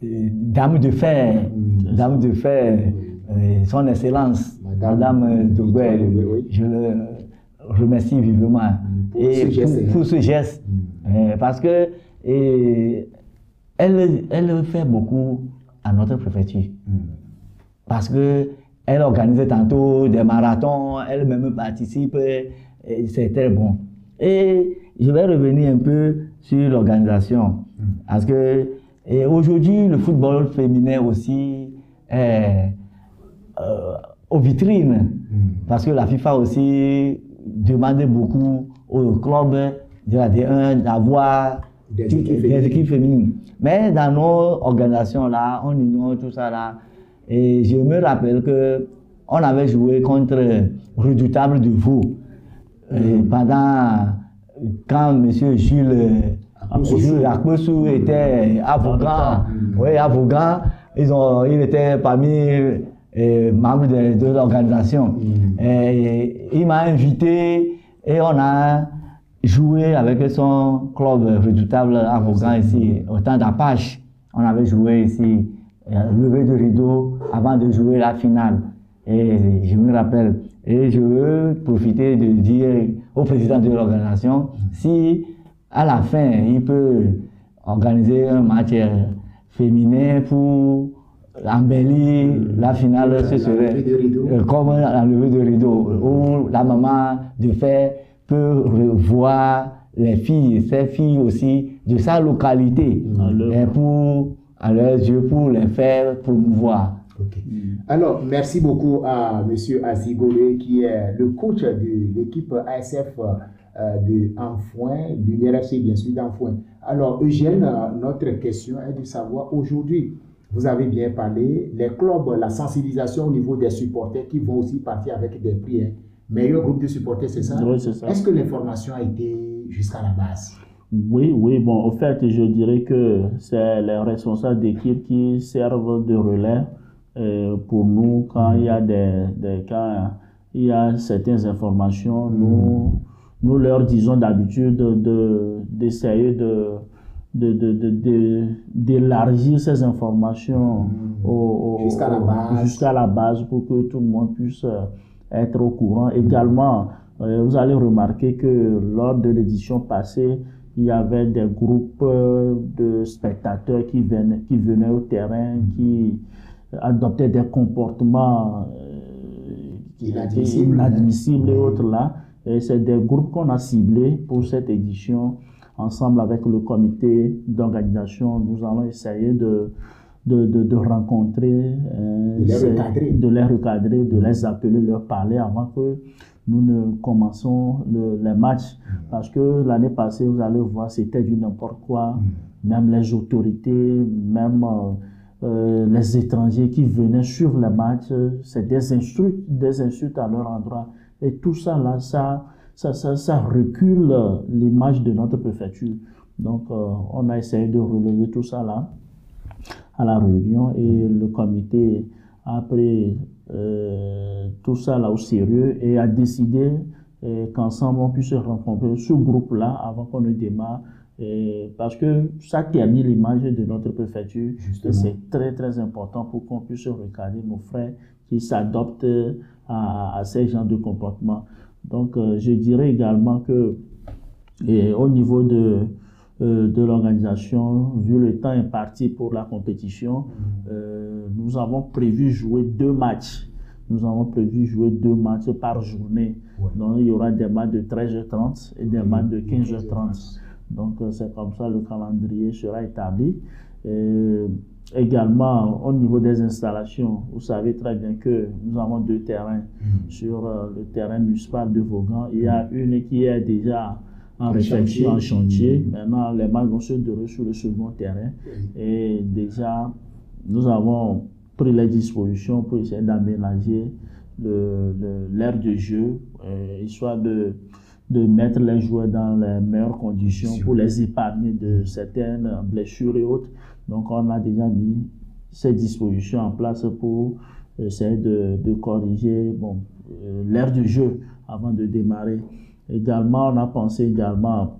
dame de fer, son excellence, Madame Doguel. Je le remercie vivement pour ce geste. Parce que elle fait beaucoup à notre préfecture. Parce qu'elle organise tantôt des marathons, elle-même participe. C'est très bon. Et je vais revenir un peu sur l'organisation. Parce que aujourd'hui, le football féminin aussi est aux vitrines. Parce que la FIFA aussi demande beaucoup aux clubs de la D1 d'avoir des équipes féminines. Mais dans nos organisations là, on ignore tout ça là. Et je me rappelle qu'on avait joué contre Redoutable de Vaud. Pendant quand M. Jules Akbosou était avocat, il était parmi membres de l'organisation. Il m'a invité et on a joué avec son club Redoutable avocat ici, au temps d'Apache. On avait joué ici, levé de rideau avant de jouer la finale. Et je me rappelle. Et je veux profiter de dire au président de l'organisation, si à la fin, il peut organiser un match féminin pour embellir la finale, ce serait comme un lever de rideau, où la maman de fer peut revoir les filles, ses filles aussi, de sa localité, et à leurs yeux, pour les faire promouvoir. Alors, merci beaucoup à M. Azigoré, qui est le coach de l'équipe ASF de Anfouin, du RFC bien sûr d'Anfouin. Alors, Eugène, notre question est de savoir, aujourd'hui, vous avez bien parlé, les clubs, la sensibilisation au niveau des supporters qui vont aussi partir avec des prix. Meilleur groupe de supporters, c'est ça? Oui, c'est ça. Est-ce que l'information a été jusqu'à la base? Oui, bon, au fait, je dirais que c'est les responsables d'équipe qui servent de relais pour nous quand il y a quand il y a certaines informations. Nous leur disons d'habitude d'essayer d'élargir ces informations jusqu'à la base pour que tout le monde puisse être au courant. Également, vous allez remarquer que lors de l'édition passée, il y avait des groupes de spectateurs qui venaient au terrain, qui adoptaient des comportements inadmissibles et autres là. Et c'est des groupes qu'on a ciblés pour cette édition. Ensemble avec le comité d'organisation, nous allons essayer de rencontrer, de les recadrer, de les appeler, leur parler avant que nous ne commençons les matchs. Parce que l'année passée, vous allez voir, c'était du n'importe quoi. Même les autorités, même les étrangers qui venaient suivre les matchs, c'est des insultes à leur endroit. Et tout ça, là, ça recule l'image de notre préfecture. Donc, on a essayé de relever tout ça là à la réunion et le comité a pris tout ça là au sérieux et a décidé qu'ensemble on puisse rencontrer ce groupe-là avant qu'on ne démarre. Parce que ça ternit l'image de notre préfecture. C'est très très important pour qu'on puisse regarder nos frères qui s'adoptent à ces genres de comportements. Donc je dirais également que au niveau de l'organisation, vu le temps imparti pour la compétition, nous avons prévu jouer 2 matchs. Nous avons prévu jouer 2 matchs par journée. Donc il y aura des matchs de 13h30 et des matchs de 15h30. Donc c'est comme ça le calendrier sera établi. Également, au niveau des installations, vous savez très bien que nous avons 2 terrains. Sur le terrain municipal de Vaughan, il y a une qui est déjà en réflexion, en chantier. Maintenant, les matchs vont se dérouler sur le second terrain. Et déjà, nous avons pris les dispositions pour essayer d'aménager l'aire de jeu, histoire de mettre les joueurs dans les meilleures conditions pour les épargner de certaines blessures et autres. Donc, on a déjà mis ces dispositions en place pour essayer de corriger l'aire de jeu avant de démarrer. Également, on a pensé également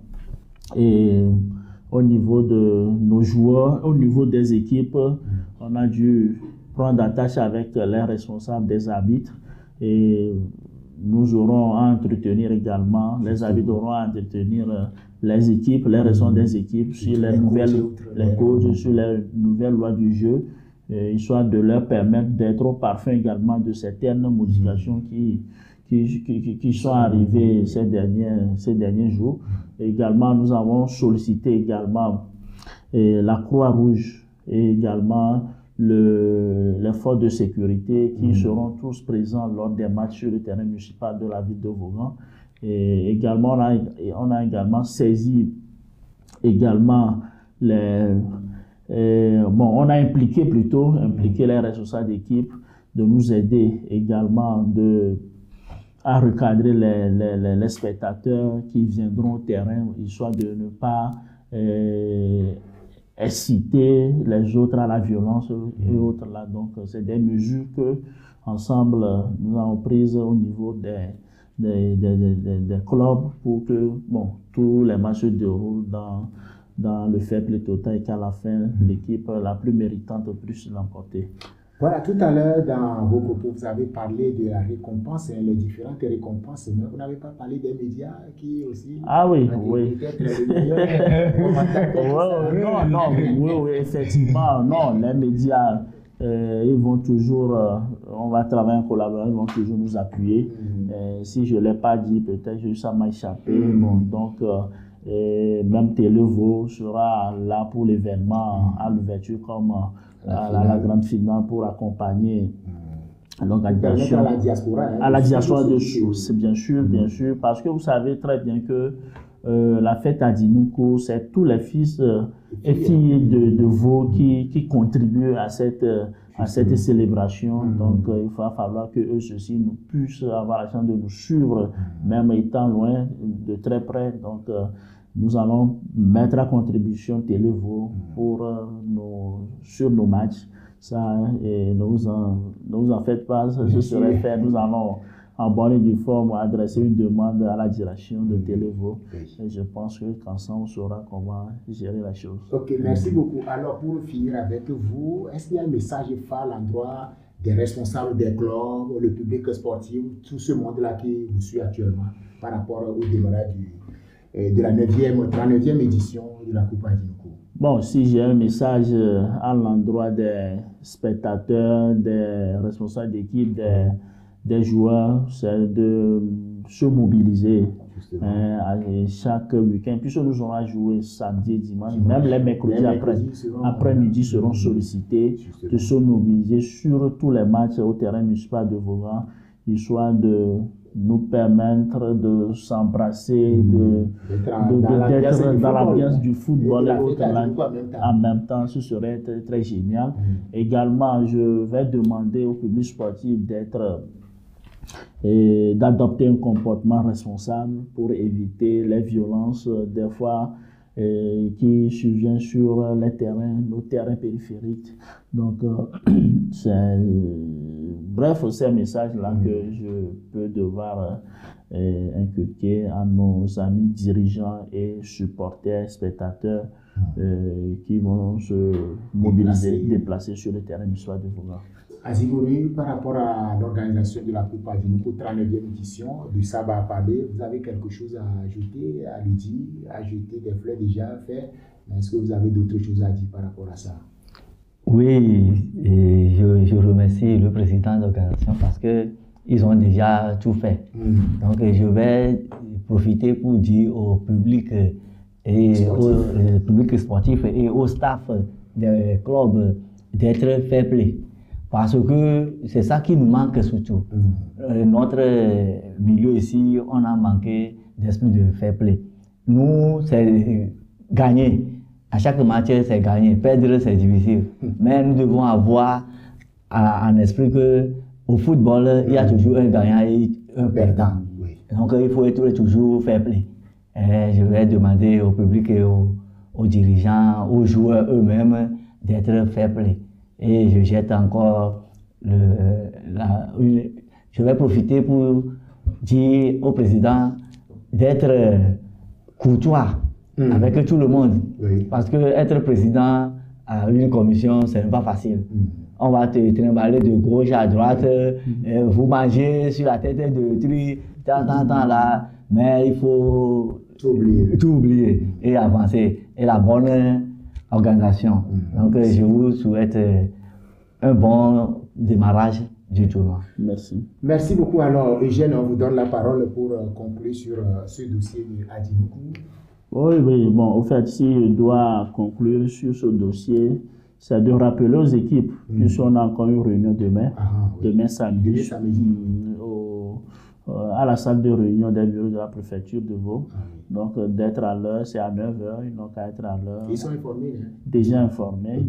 au niveau de nos joueurs, au niveau des équipes, on a dû prendre attache avec les responsables des arbitres et nous aurons à entretenir également, les arbitres auront à entretenir les équipes, les responsables des équipes sur les coachs, sur les nouvelles lois du jeu, histoire de leur permettre d'être au parfum également de certaines modifications qui sont arrivées ces derniers jours. Également, nous avons sollicité également la Croix-Rouge et également les forces de sécurité qui seront tous présents lors des matchs sur le terrain municipal de la ville de Vaughan. Et également, on a également saisi également on a impliqué les responsables d'équipe de nous aider également à recadrer les spectateurs qui viendront au terrain, histoire de ne pas inciter les autres à la violence et autres là. Donc, c'est des mesures que, ensemble, nous avons prises au niveau des clubs pour que tous les matchs se déroulent dans le fair play total et qu'à la fin, l'équipe la plus méritante puisse l'emporter. Voilà, tout à l'heure, dans vos propos, vous avez parlé de la récompense, les différentes récompenses, mais vous n'avez pas parlé des médias qui aussi... Ah oui. Oui, effectivement, non, les médias, ils vont toujours, on va travailler en collaboration, ils vont toujours nous appuyer. Si je ne l'ai pas dit, peut-être ça m'a échappé. Donc, même Télévo sera là pour l'événement à l'ouverture comme à la grande finale pour accompagner l'organisation à la diaspora de Chou. Bien sûr, parce que vous savez très bien que la fête à Dinoukou, c'est tous les fils et filles de Vaud qui contribuent à cette célébration. Donc, il va falloir que eux ceux-ci nous puissent avoir la chance de nous suivre, même étant loin, de très près. Donc, nous allons mettre à contribution Télévo sur nos matchs. Ça, et ne vous en faites pas, ce serait fait. Nous allons, en bonne et due forme, adresser une demande à la direction de Télévo. Et je pense qu'ensemble, on saura comment gérer la chose. Ok, merci beaucoup. Alors, pour finir avec vous, est-ce qu'il y a un message phare à l'endroit des responsables des clubs, le public sportif, tout ce monde-là qui vous suit actuellement par rapport au démarrage de la 39e édition de la Coupe Adinoukou. Bon, si j'ai un message à l'endroit des spectateurs, des responsables d'équipe, des joueurs, c'est de se mobiliser chaque week-end, puisque nous aurons joué samedi et dimanche, même les mercredis après-midi seront sollicités de se mobiliser sur tous les matchs au terrain municipal de Vaughan, histoire de nous permettre de s'embrasser, d'être dans l'ambiance du football et en même temps, ce serait très, très génial. Également, je vais demander au public sportif d'adopter un comportement responsable pour éviter les violences des fois qui surviennent sur nos terrains périphériques. Donc, bref, c'est un message-là que je peux devoir inculquer à nos amis dirigeants et supporters, spectateurs qui vont se mobiliser, déplacer sur le terrain municipal de Vaughan. Azigori, par rapport à l'organisation de la Coupe Adinoukou 39e édition du Saba a parlé, vous avez quelque chose à ajouter, à lui dire, à jeter des fleurs déjà fait, mais est-ce que vous avez d'autres choses à dire par rapport à ça? Oui, et je remercie le président de l'organisation parce qu'ils ont déjà tout fait. Donc je vais profiter pour dire au public au public sportif et au staff des clubs d'être fair play. Parce que c'est ça qui nous manque surtout. Notre milieu ici, on a manqué d'esprit de fair play. Nous, c'est gagner. À chaque match, c'est gagner. Perdre, c'est difficile. Mais nous devons avoir en esprit qu'au football, il y a toujours un gagnant et un perdant. Donc, il faut être toujours fair play. Et je vais demander au public et aux dirigeants, aux joueurs eux-mêmes d'être fair play. Et je jette encore je vais profiter pour dire au président d'être courtois avec tout le monde. Parce que être président à une commission, ce n'est pas facile. On va te trimballer de gauche à droite, vous mangez sur la tête de tri, tant là, mais il faut tout oublier et avancer. Et la bonne organisation. Donc je vous souhaite un bon démarrage du tournoi. Merci. Merci beaucoup. Alors Eugène, on vous donne la parole pour conclure sur ce dossier de Adinoukou. Oui, bon, au fait, si je dois conclure sur ce dossier, c'est de rappeler aux équipes, puisqu'on a encore une réunion demain, demain samedi, à la salle de réunion des bureaux de la préfecture de Vaud. Donc, d'être à l'heure, c'est à 9h, ils n'ont qu'à être à l'heure. Ils sont informés, hein? Déjà informés,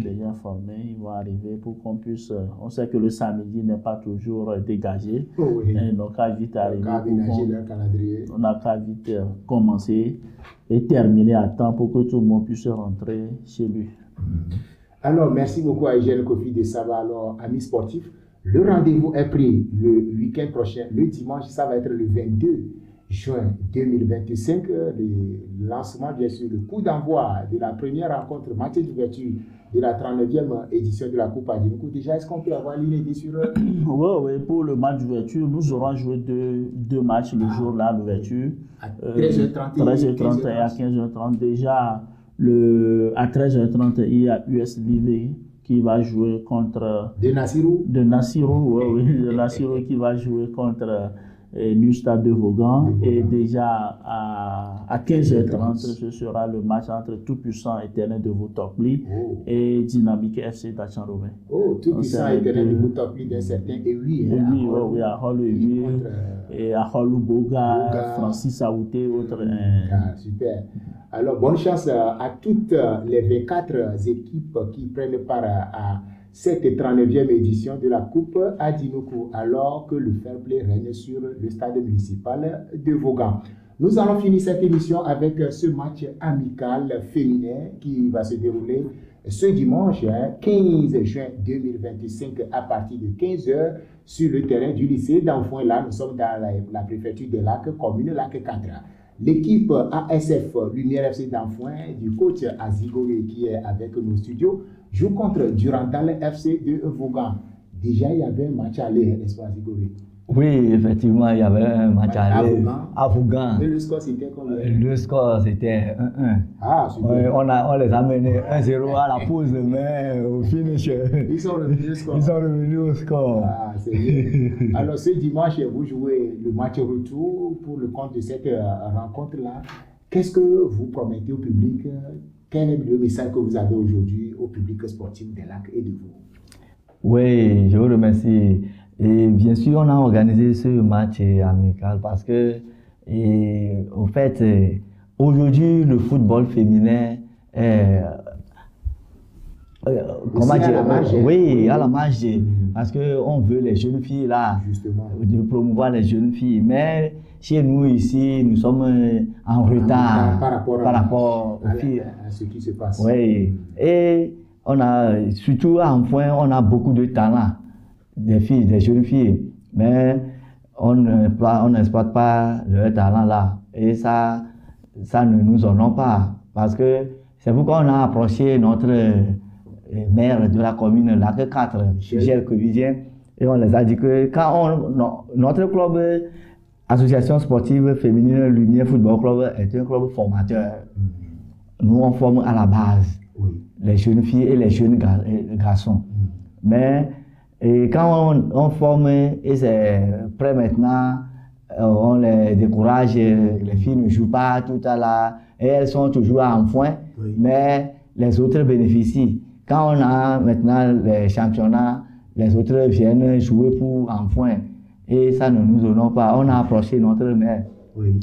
ils vont arriver pour qu'on puisse... On sait que le samedi n'est pas toujours dégagé, ils n'ont qu'à vite arriver. On n'a qu'à vite commencer et terminer à temps pour que tout le monde puisse rentrer chez lui. Alors, merci beaucoup à Eugène Kofi de Saba. Alors, amis sportifs, le rendez-vous est pris le week-end prochain, le dimanche, ça va être le 22 juin 2025. Le lancement, bien sûr, le coup d'envoi de la première rencontre, match d'ouverture de la 39e édition de la Coupe Adinoukou. Déjà, est-ce qu'on peut avoir une idée sur... Oui, pour le match d'ouverture, nous aurons joué deux matchs le jour-là, l'ouverture. À 13h30 et à 15h30. Déjà, à 13h30, il y a US Live qui va jouer contre... De Nassirou, oui, de Nassirou qui va jouer contre du Stade de Vaughan. Et déjà à 15h30, ce sera le match entre Tout-Puissant et Terrain de Vaud-Topli et Dynamique FC d'Achanrovin. Tout-Puissant et Terrain de Vaud-Topli d'un certain Ewi. Oui, à Holu Ewi et à Holu Boga, Francis Aouté, autres. Super. Alors, bonne chance à toutes les 24 équipes qui prennent part à cette 39e édition de la Coupe Adinoukou, alors que le fair play règne sur le stade municipal de Vaughan. Nous allons finir cette émission avec ce match amical féminin qui va se dérouler ce dimanche 15 juin 2025 à partir de 15h sur le terrain du lycée d'Enfouin. Là, nous sommes dans la préfecture des Lacs, commune Lac 4. L'équipe ASF Lumière FC d'Enfouin du coach Azigori qui est avec nos studios joue contre Durantal FC de Vaughan. Déjà, il y avait un match aller, n'est-ce pas, Azigori? Oui, effectivement, il y avait un match aller à Fougan. Et le score, c'était combien? Le score, c'était 1-1. Ah, super. Ouais, on les a menés 1-0 à la pause, mais au finish, ils sont revenus au score. Ils sont revenus au score. Ah, c'est bien. Alors, ce dimanche, vous jouez le match retour pour le compte de cette rencontre-là. Qu'est-ce que vous promettez au public? Quel est le message que vous avez aujourd'hui au public sportif des Lacs et de vous? Oui, je vous remercie. Et bien sûr, on a organisé ce match amical parce que, au fait, aujourd'hui, le football féminin est comment dire, oui, à la marge, parce qu'on veut les jeunes filles là, justement, de promouvoir les jeunes filles. Mais chez nous ici, nous sommes en retard par rapport aux filles. À ce qui se passe. Oui, et on a, surtout à Enfouin, on a beaucoup de talent, des filles, des jeunes filles, mais on n'exploite pas leur talent là. Et ça ne nous honore pas, parce que c'est pourquoi on a approché notre maire de la commune Lac 4, Michel Covidien, et on les a dit que quand notre club, Association sportive féminine Lumière Football Club, est un club formateur. Nous, on forme à la base les jeunes filles et les jeunes garçons. Mais quand on forme, et c'est prêt maintenant, on les décourage, les filles ne jouent pas tout à l'heure, et elles sont toujours à Enfouin, mais les autres bénéficient. Quand on a maintenant les championnats, les autres viennent jouer pour Enfouin. Et ça ne nous honore pas. On a approché notre maire.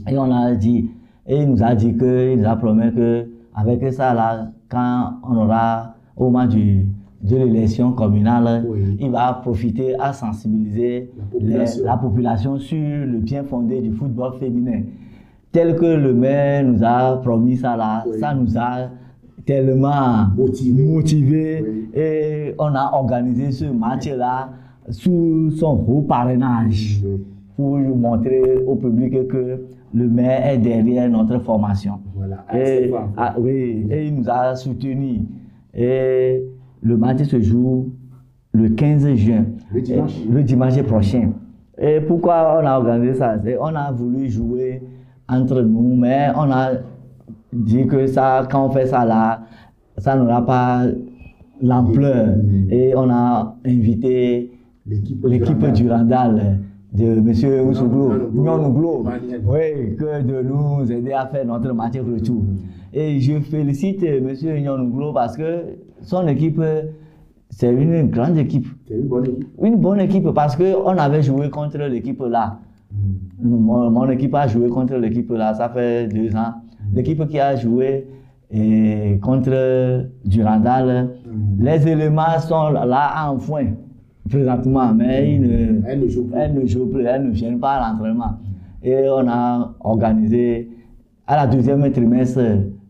Et on a dit, et il nous a dit il nous a promis qu'avec ça là, quand on aura au moment de l'élection communale, il va profiter à sensibiliser la population sur le bien fondé du football féminin. Tel que le maire nous a promis ça là, ça nous a tellement motivé et on a organisé ce match-là sous son gros parrainage pour montrer au public que le maire est derrière notre formation. Voilà. Et il nous a soutenus. Et le match se joue le 15 juin, le dimanche prochain. Et pourquoi on a organisé ça? On a voulu jouer entre nous, mais on a dit que ça, quand on fait ça là, ça n'aura pas l'ampleur. Et on a invité l'équipe du Randal de M. Nyonouglo, que de nous aider à faire notre match retour. Et je félicite M. Nyonouglo parce que son équipe, c'est une grande équipe. C'est une bonne équipe. Une bonne équipe parce qu'on avait joué contre l'équipe là. Mon équipe a joué contre l'équipe là, ça fait 2 ans. L'équipe qui a joué contre Durandal, les éléments sont là à Enfouin présentement, mais elles ne jouent plus, elles ne viennent pas à l'entraînement. Et on a organisé, à la 2e trimestre,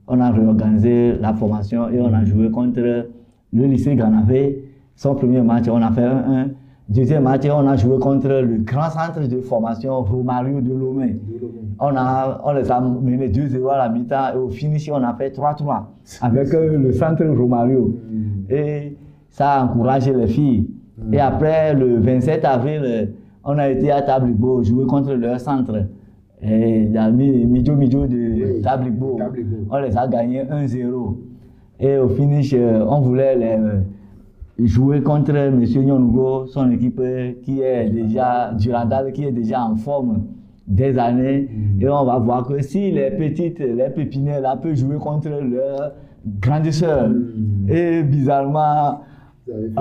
on a réorganisé la formation et on a joué contre le lycée Granavé. Son premier match, on a fait 1-1. Deuxième match, on a joué contre le grand centre de formation Romario de Lomé. On les a menés 2-0 à la mi-temps et au finish, on a fait 3-3 avec le centre Romario. Et ça a encouragé les filles. Et après, le 27 avril, on a été à Tablibo jouer contre leur centre. Et dans Midjo de Tablibo, on les a gagnés 1-0. Et au finish, on voulait jouer contre M. Nyonouglo, son équipe qui est déjà, Durandal, qui est déjà en forme des années. Et on va voir que si les petites, les pépinières là peuvent jouer contre leurs grandes sœurs. Et bizarrement,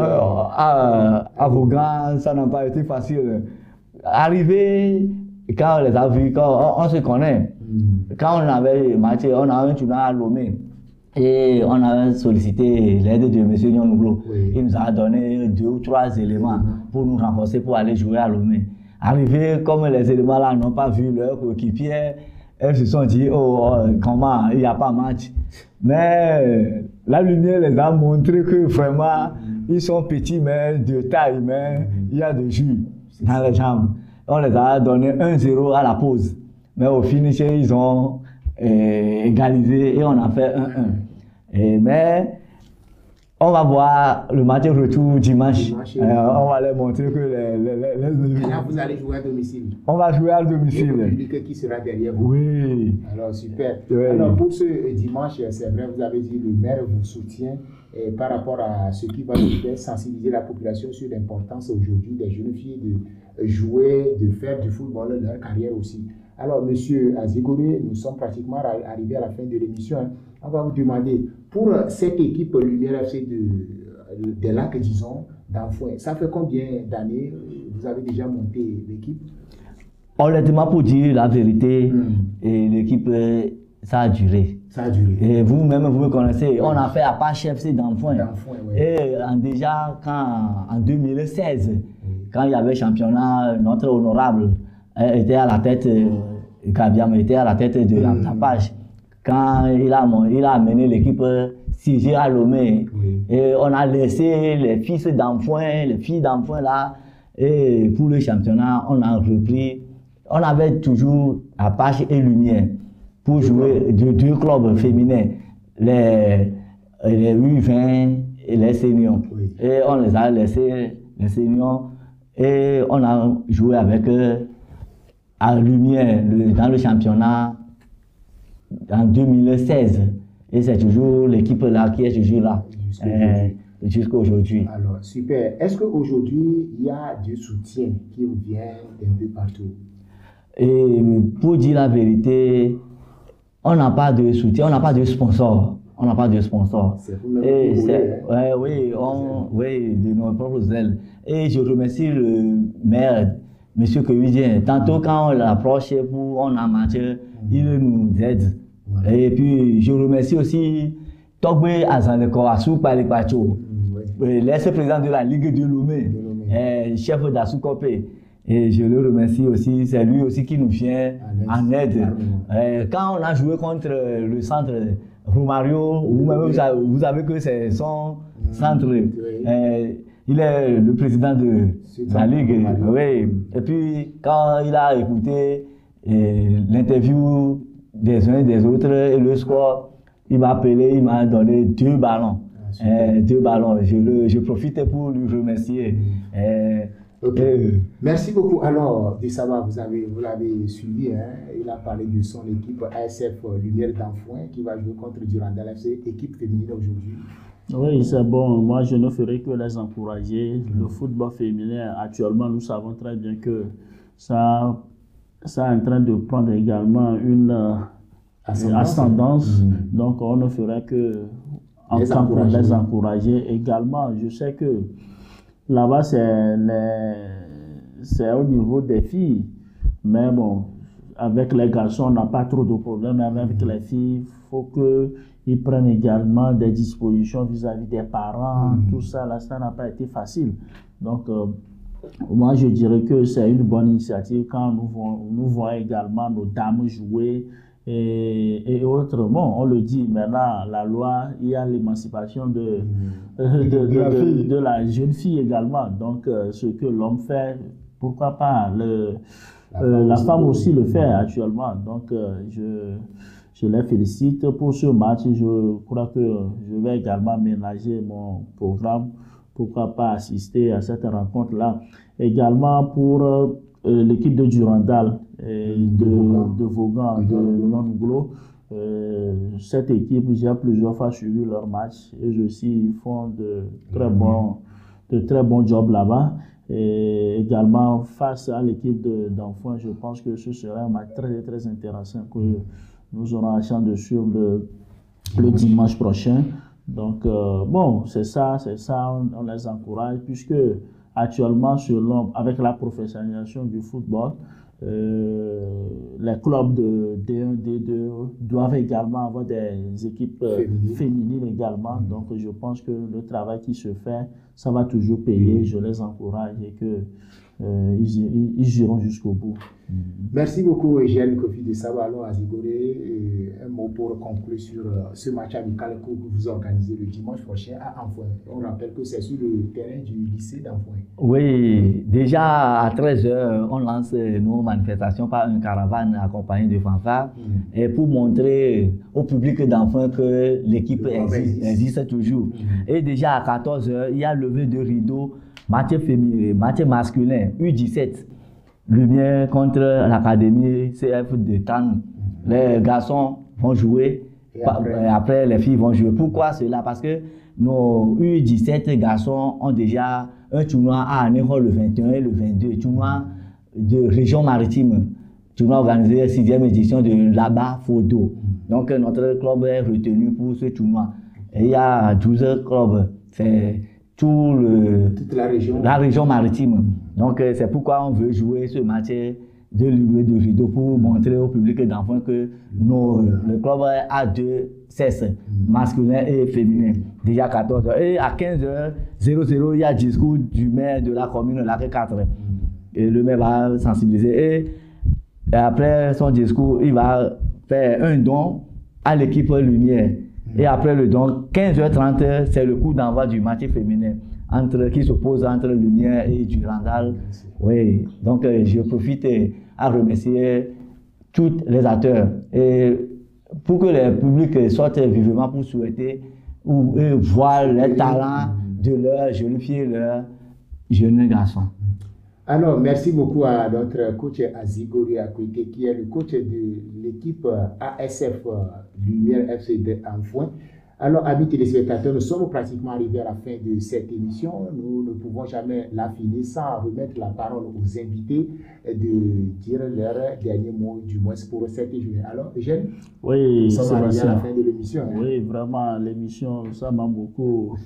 à Vaughan, ça n'a pas été facile. Arrivé, quand on les a vus, quand on se connaît, quand on avait matché, on a un tournoi à Lomé. Et on a sollicité l'aide de M. Nyonouglo. Il nous a donné 2 ou 3 éléments pour nous renforcer pour aller jouer à Lomé. Arrivé, comme les éléments là n'ont pas vu leur coéquipier, elles se sont dit, comment, il n'y a pas match. Mais la lumière les a montré que vraiment, ils sont petits, mais de taille, mais il y a de jus dans les jambes. On les a donné 1-0 à la pause. Mais au finish, ils ont égalisé et on a fait 1-1. Mais On va voir le match retour dimanche. On va leur montrer que Et là, vous allez jouer à domicile. On va jouer à domicile. Le public qui sera derrière vous. Oui. Alors, super. Oui. Alors, pour ce dimanche, c'est vrai, vous avez dit le maire vous soutient par rapport à ce qui va nous faire sensibiliser la population sur l'importance aujourd'hui des jeunes filles de jouer, de faire du football, leur carrière aussi. Alors, monsieur Azigoré, nous sommes pratiquement arrivés à la fin de l'émission. Hein. On va vous demander, pour cette équipe Lumière FC des Lacs, disons, d'Anfouin, ça fait combien d'années vous avez déjà monté l'équipe? Honnêtement, pour dire la vérité, l'équipe, ça a duré. Ça a duré. Et vous-même, vous me connaissez, on a fait Apache FC d'Anfouin. Ouais. Et déjà, en 2016, quand il y avait championnat, notre honorable était à la tête, Gabiam était à la tête de l'Apache. Quand il a amené l'équipe siégée à Lomé, et on a laissé les fils d'Anfouin, les filles d'Anfouin là, et pour le championnat, on a repris. On avait toujours Apache et Lumière pour jouer deux clubs féminins, les U20 et les seniors. Et on les a laissés, les seniors, et on a joué avec eux à Lumière dans le championnat en 2016. Et c'est toujours l'équipe là qui est toujours là jusqu'à aujourd'hui. Alors, super. Est-ce qu'aujourd'hui, il y a du soutien qui vous vient d'un peu partout? Et pour dire la vérité, on n'a pas de soutien, on n'a pas de sponsor. On n'a pas de sponsor. C'est vous-même qui voulez, oui, de nos propres ailes. Et je remercie le maire, M. Kewidien. Tantôt, quand on l'approche, on a marché, il nous aide. Voilà. Et puis, je remercie aussi Togbe Azaneko Asou Palikpacho, l'ex-président de la Ligue de Lomé, chef d'Assoukopé. Et je le remercie aussi, c'est lui aussi qui nous vient en aide. Quand on a joué contre le centre Romario, vous savez que c'est son centre. Il est le président de la Ligue. Oui. Et puis, quand il a écouté l'interview des uns et des autres et le score, il m'a appelé, il m'a donné 2 ballons. 2 ballons. Je profite pour lui remercier. Okay. Merci beaucoup. Alors, Dissaba, vous l'avez suivi, hein? Il a parlé de son équipe ASF Lumière d'Anfouin qui va jouer contre Durandal FC, équipe féminine aujourd'hui. Oui, c'est bon. Moi, je ne ferai que les encourager. Le football féminin, actuellement, nous savons très bien que ça est en train de prendre également une ascendance. Donc, on ne ferait que les encourager également. Je sais que là-bas, c'est au niveau des filles. Mais bon, avec les garçons, on n'a pas trop de problèmes. Mais avec les filles, il faut qu'ils prennent également des dispositions vis-à-vis des parents. Tout ça, là, ça n'a pas été facile. Donc, moi, je dirais que c'est une bonne initiative quand nous voyons également nos dames jouer et autres. Bon, on le dit maintenant, la loi, il y a l'émancipation de la jeune fille également. Donc, ce que l'homme fait, pourquoi pas la femme aussi le fait actuellement. Donc, je les félicite pour ce match. Je crois que je vais également ménager mon programme. Pourquoi pas assister à cette rencontre-là. Également pour l'équipe de Durandal, de Vaughan, de Nonglo. Cette équipe, j'ai plusieurs fois suivi leur match et je sais ils font de très bons jobs là-bas. Et également face à l'équipe d'Anfouin, je pense que ce serait un match très, très intéressant que nous aurons la chance de suivre le dimanche prochain. Donc, bon, c'est ça, on les encourage, puisque actuellement, avec la professionnalisation du football, les clubs de D1, D2 doivent également avoir des équipes féminines également. Donc, je pense que le travail qui se fait, ça va toujours payer. Je les encourage et que ils iront jusqu'au bout. Merci beaucoup, Eugène Kofi de Sabalo Azigoré. Un mot pour conclure sur ce match amical que vous organisez le dimanche prochain à Anfouin. On rappelle que c'est sur le terrain du lycée d'Anfouin. Oui, déjà à 13h, on lance nos manifestations par une caravane accompagnée de fanfares et pour montrer au public d'Anfouin que l'équipe existe toujours. Et déjà à 14h, il y a levé de rideau, match masculin, U17. Lumière contre l'académie CF de Tannes. Les garçons vont jouer, et après les filles vont jouer. Pourquoi cela? Parce que nos U17 garçons ont déjà un tournoi à Anéro le 21 et le 22, tournoi de région maritime, tournoi organisé 6e édition de Laba Fodo. Donc notre club est retenu pour ce tournoi. Et il y a 12 clubs, c'est toute la région maritime. Donc c'est pourquoi on veut jouer ce match de levée de rideau pour montrer au public d'Anfouin que le club a deux sexes, masculin et féminin. Déjà 14h. Et à 15h00, il y a discours du maire de la commune Lac 4. Et le maire va sensibiliser. Et après son discours, il va faire un don à l'équipe Lumière. Et après le don, 15h30, c'est le coup d'envoi du match féminin qui s'oppose entre Lumière et Durandal. Oui, donc je profite à remercier tous les acteurs et pour que le public sorte vivement pour souhaiter ou voir les talents de leurs jeunes filles, leurs jeunes garçons. Alors, merci beaucoup à notre coach Azigoré Akwete, qui est le coach de l'équipe ASF Lumière FC d'Anfouin. Alors, amis téléspectateurs, nous sommes pratiquement arrivés à la fin de cette émission. Nous ne pouvons jamais la finir sans remettre la parole aux invités de dire leur dernier mot, du moins pour cette journée. Alors, Eugène, oui, nous sommes arrivés à la fin de l'émission. Oui, vraiment, l'émission, ça m'a beaucoup...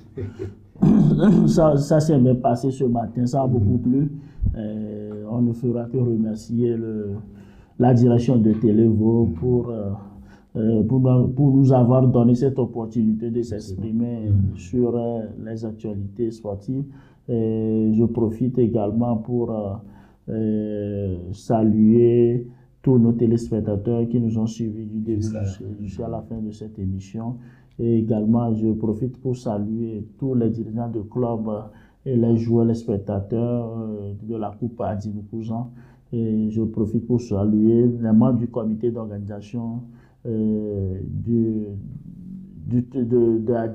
ça s'est même passé ce matin, ça a beaucoup plu. On ne fera que remercier la direction de Télévo pour nous avoir donné cette opportunité de s'exprimer sur les actualités sportives. Je profite également pour saluer tous nos téléspectateurs qui nous ont suivis du début jusqu'à la fin de cette émission. Et également, je profite pour saluer tous les dirigeants de club et les joueurs, les spectateurs de la Coupe Adinoukouzan. Et je profite pour saluer les membres du comité d'organisation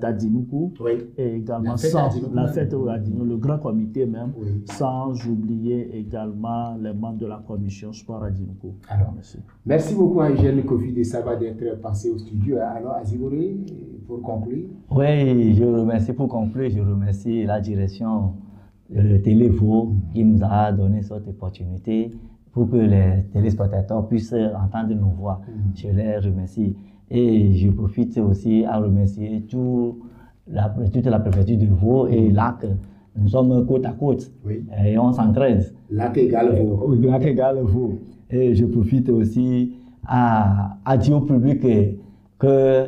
d'Adinoukou, et également la fête d'Adinoukou, le grand comité même, sans oublier également les membres de la commission sport Adinoukou. Alors, merci beaucoup à Eugène Kofi de Saba d'être passé au studio. Alors, Azigoré, pour conclure. Oui, je remercie pour conclure, je remercie la direction de Télévo qui nous a donné cette opportunité pour que les téléspectateurs puissent entendre nos voix. Je les remercie. Et je profite aussi à remercier toute la préfecture de Vaud et Lac. Nous sommes côte à côte et on s'entraide. Lac égale Vaud. Lac égale Vaud. Et je profite aussi à dire au public que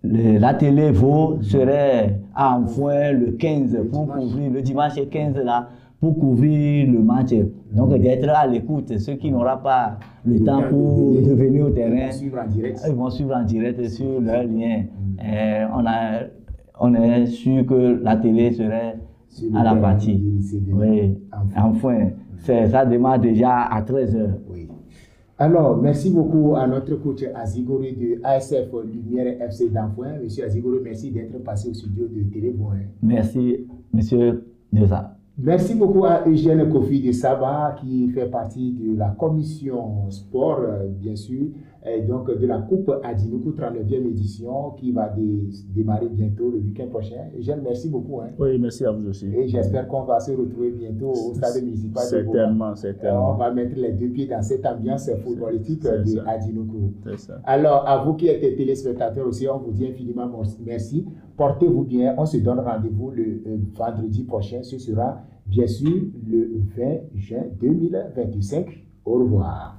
la télé Vaud serait à Anfouin le 15 pour couvrir, le dimanche 15 là, pour couvrir le match. Donc d'être à l'écoute, ceux qui n'auront pas le temps pour venir au terrain, ils vont suivre en direct sur leur lien. On est sûr que la télé serait à la partie. Oui, enfin, ça démarre déjà à 13h. Oui. Alors, merci beaucoup à notre coach Azigoré de ASF Lumière FC d'Anfouin. Monsieur Azigoré, merci d'être passé au studio de Télévo. Merci, monsieur Deza. Merci beaucoup à Eugène Kofi de Saba qui fait partie de la commission sport, bien sûr, et donc de la Coupe Adinoukou 39e édition qui va démarrer bientôt le week-end prochain. Eugène, merci beaucoup. Oui, merci à vous aussi. Et j'espère qu'on va se retrouver bientôt au stade municipal de Vaud. Certainement. On va mettre les deux pieds dans cette ambiance footballistique de Adinoukou. Alors, à vous qui êtes téléspectateurs aussi, on vous dit infiniment merci. Portez-vous bien. On se donne rendez-vous le vendredi prochain. Ce sera bien sûr le 20 juin 2025. Au revoir.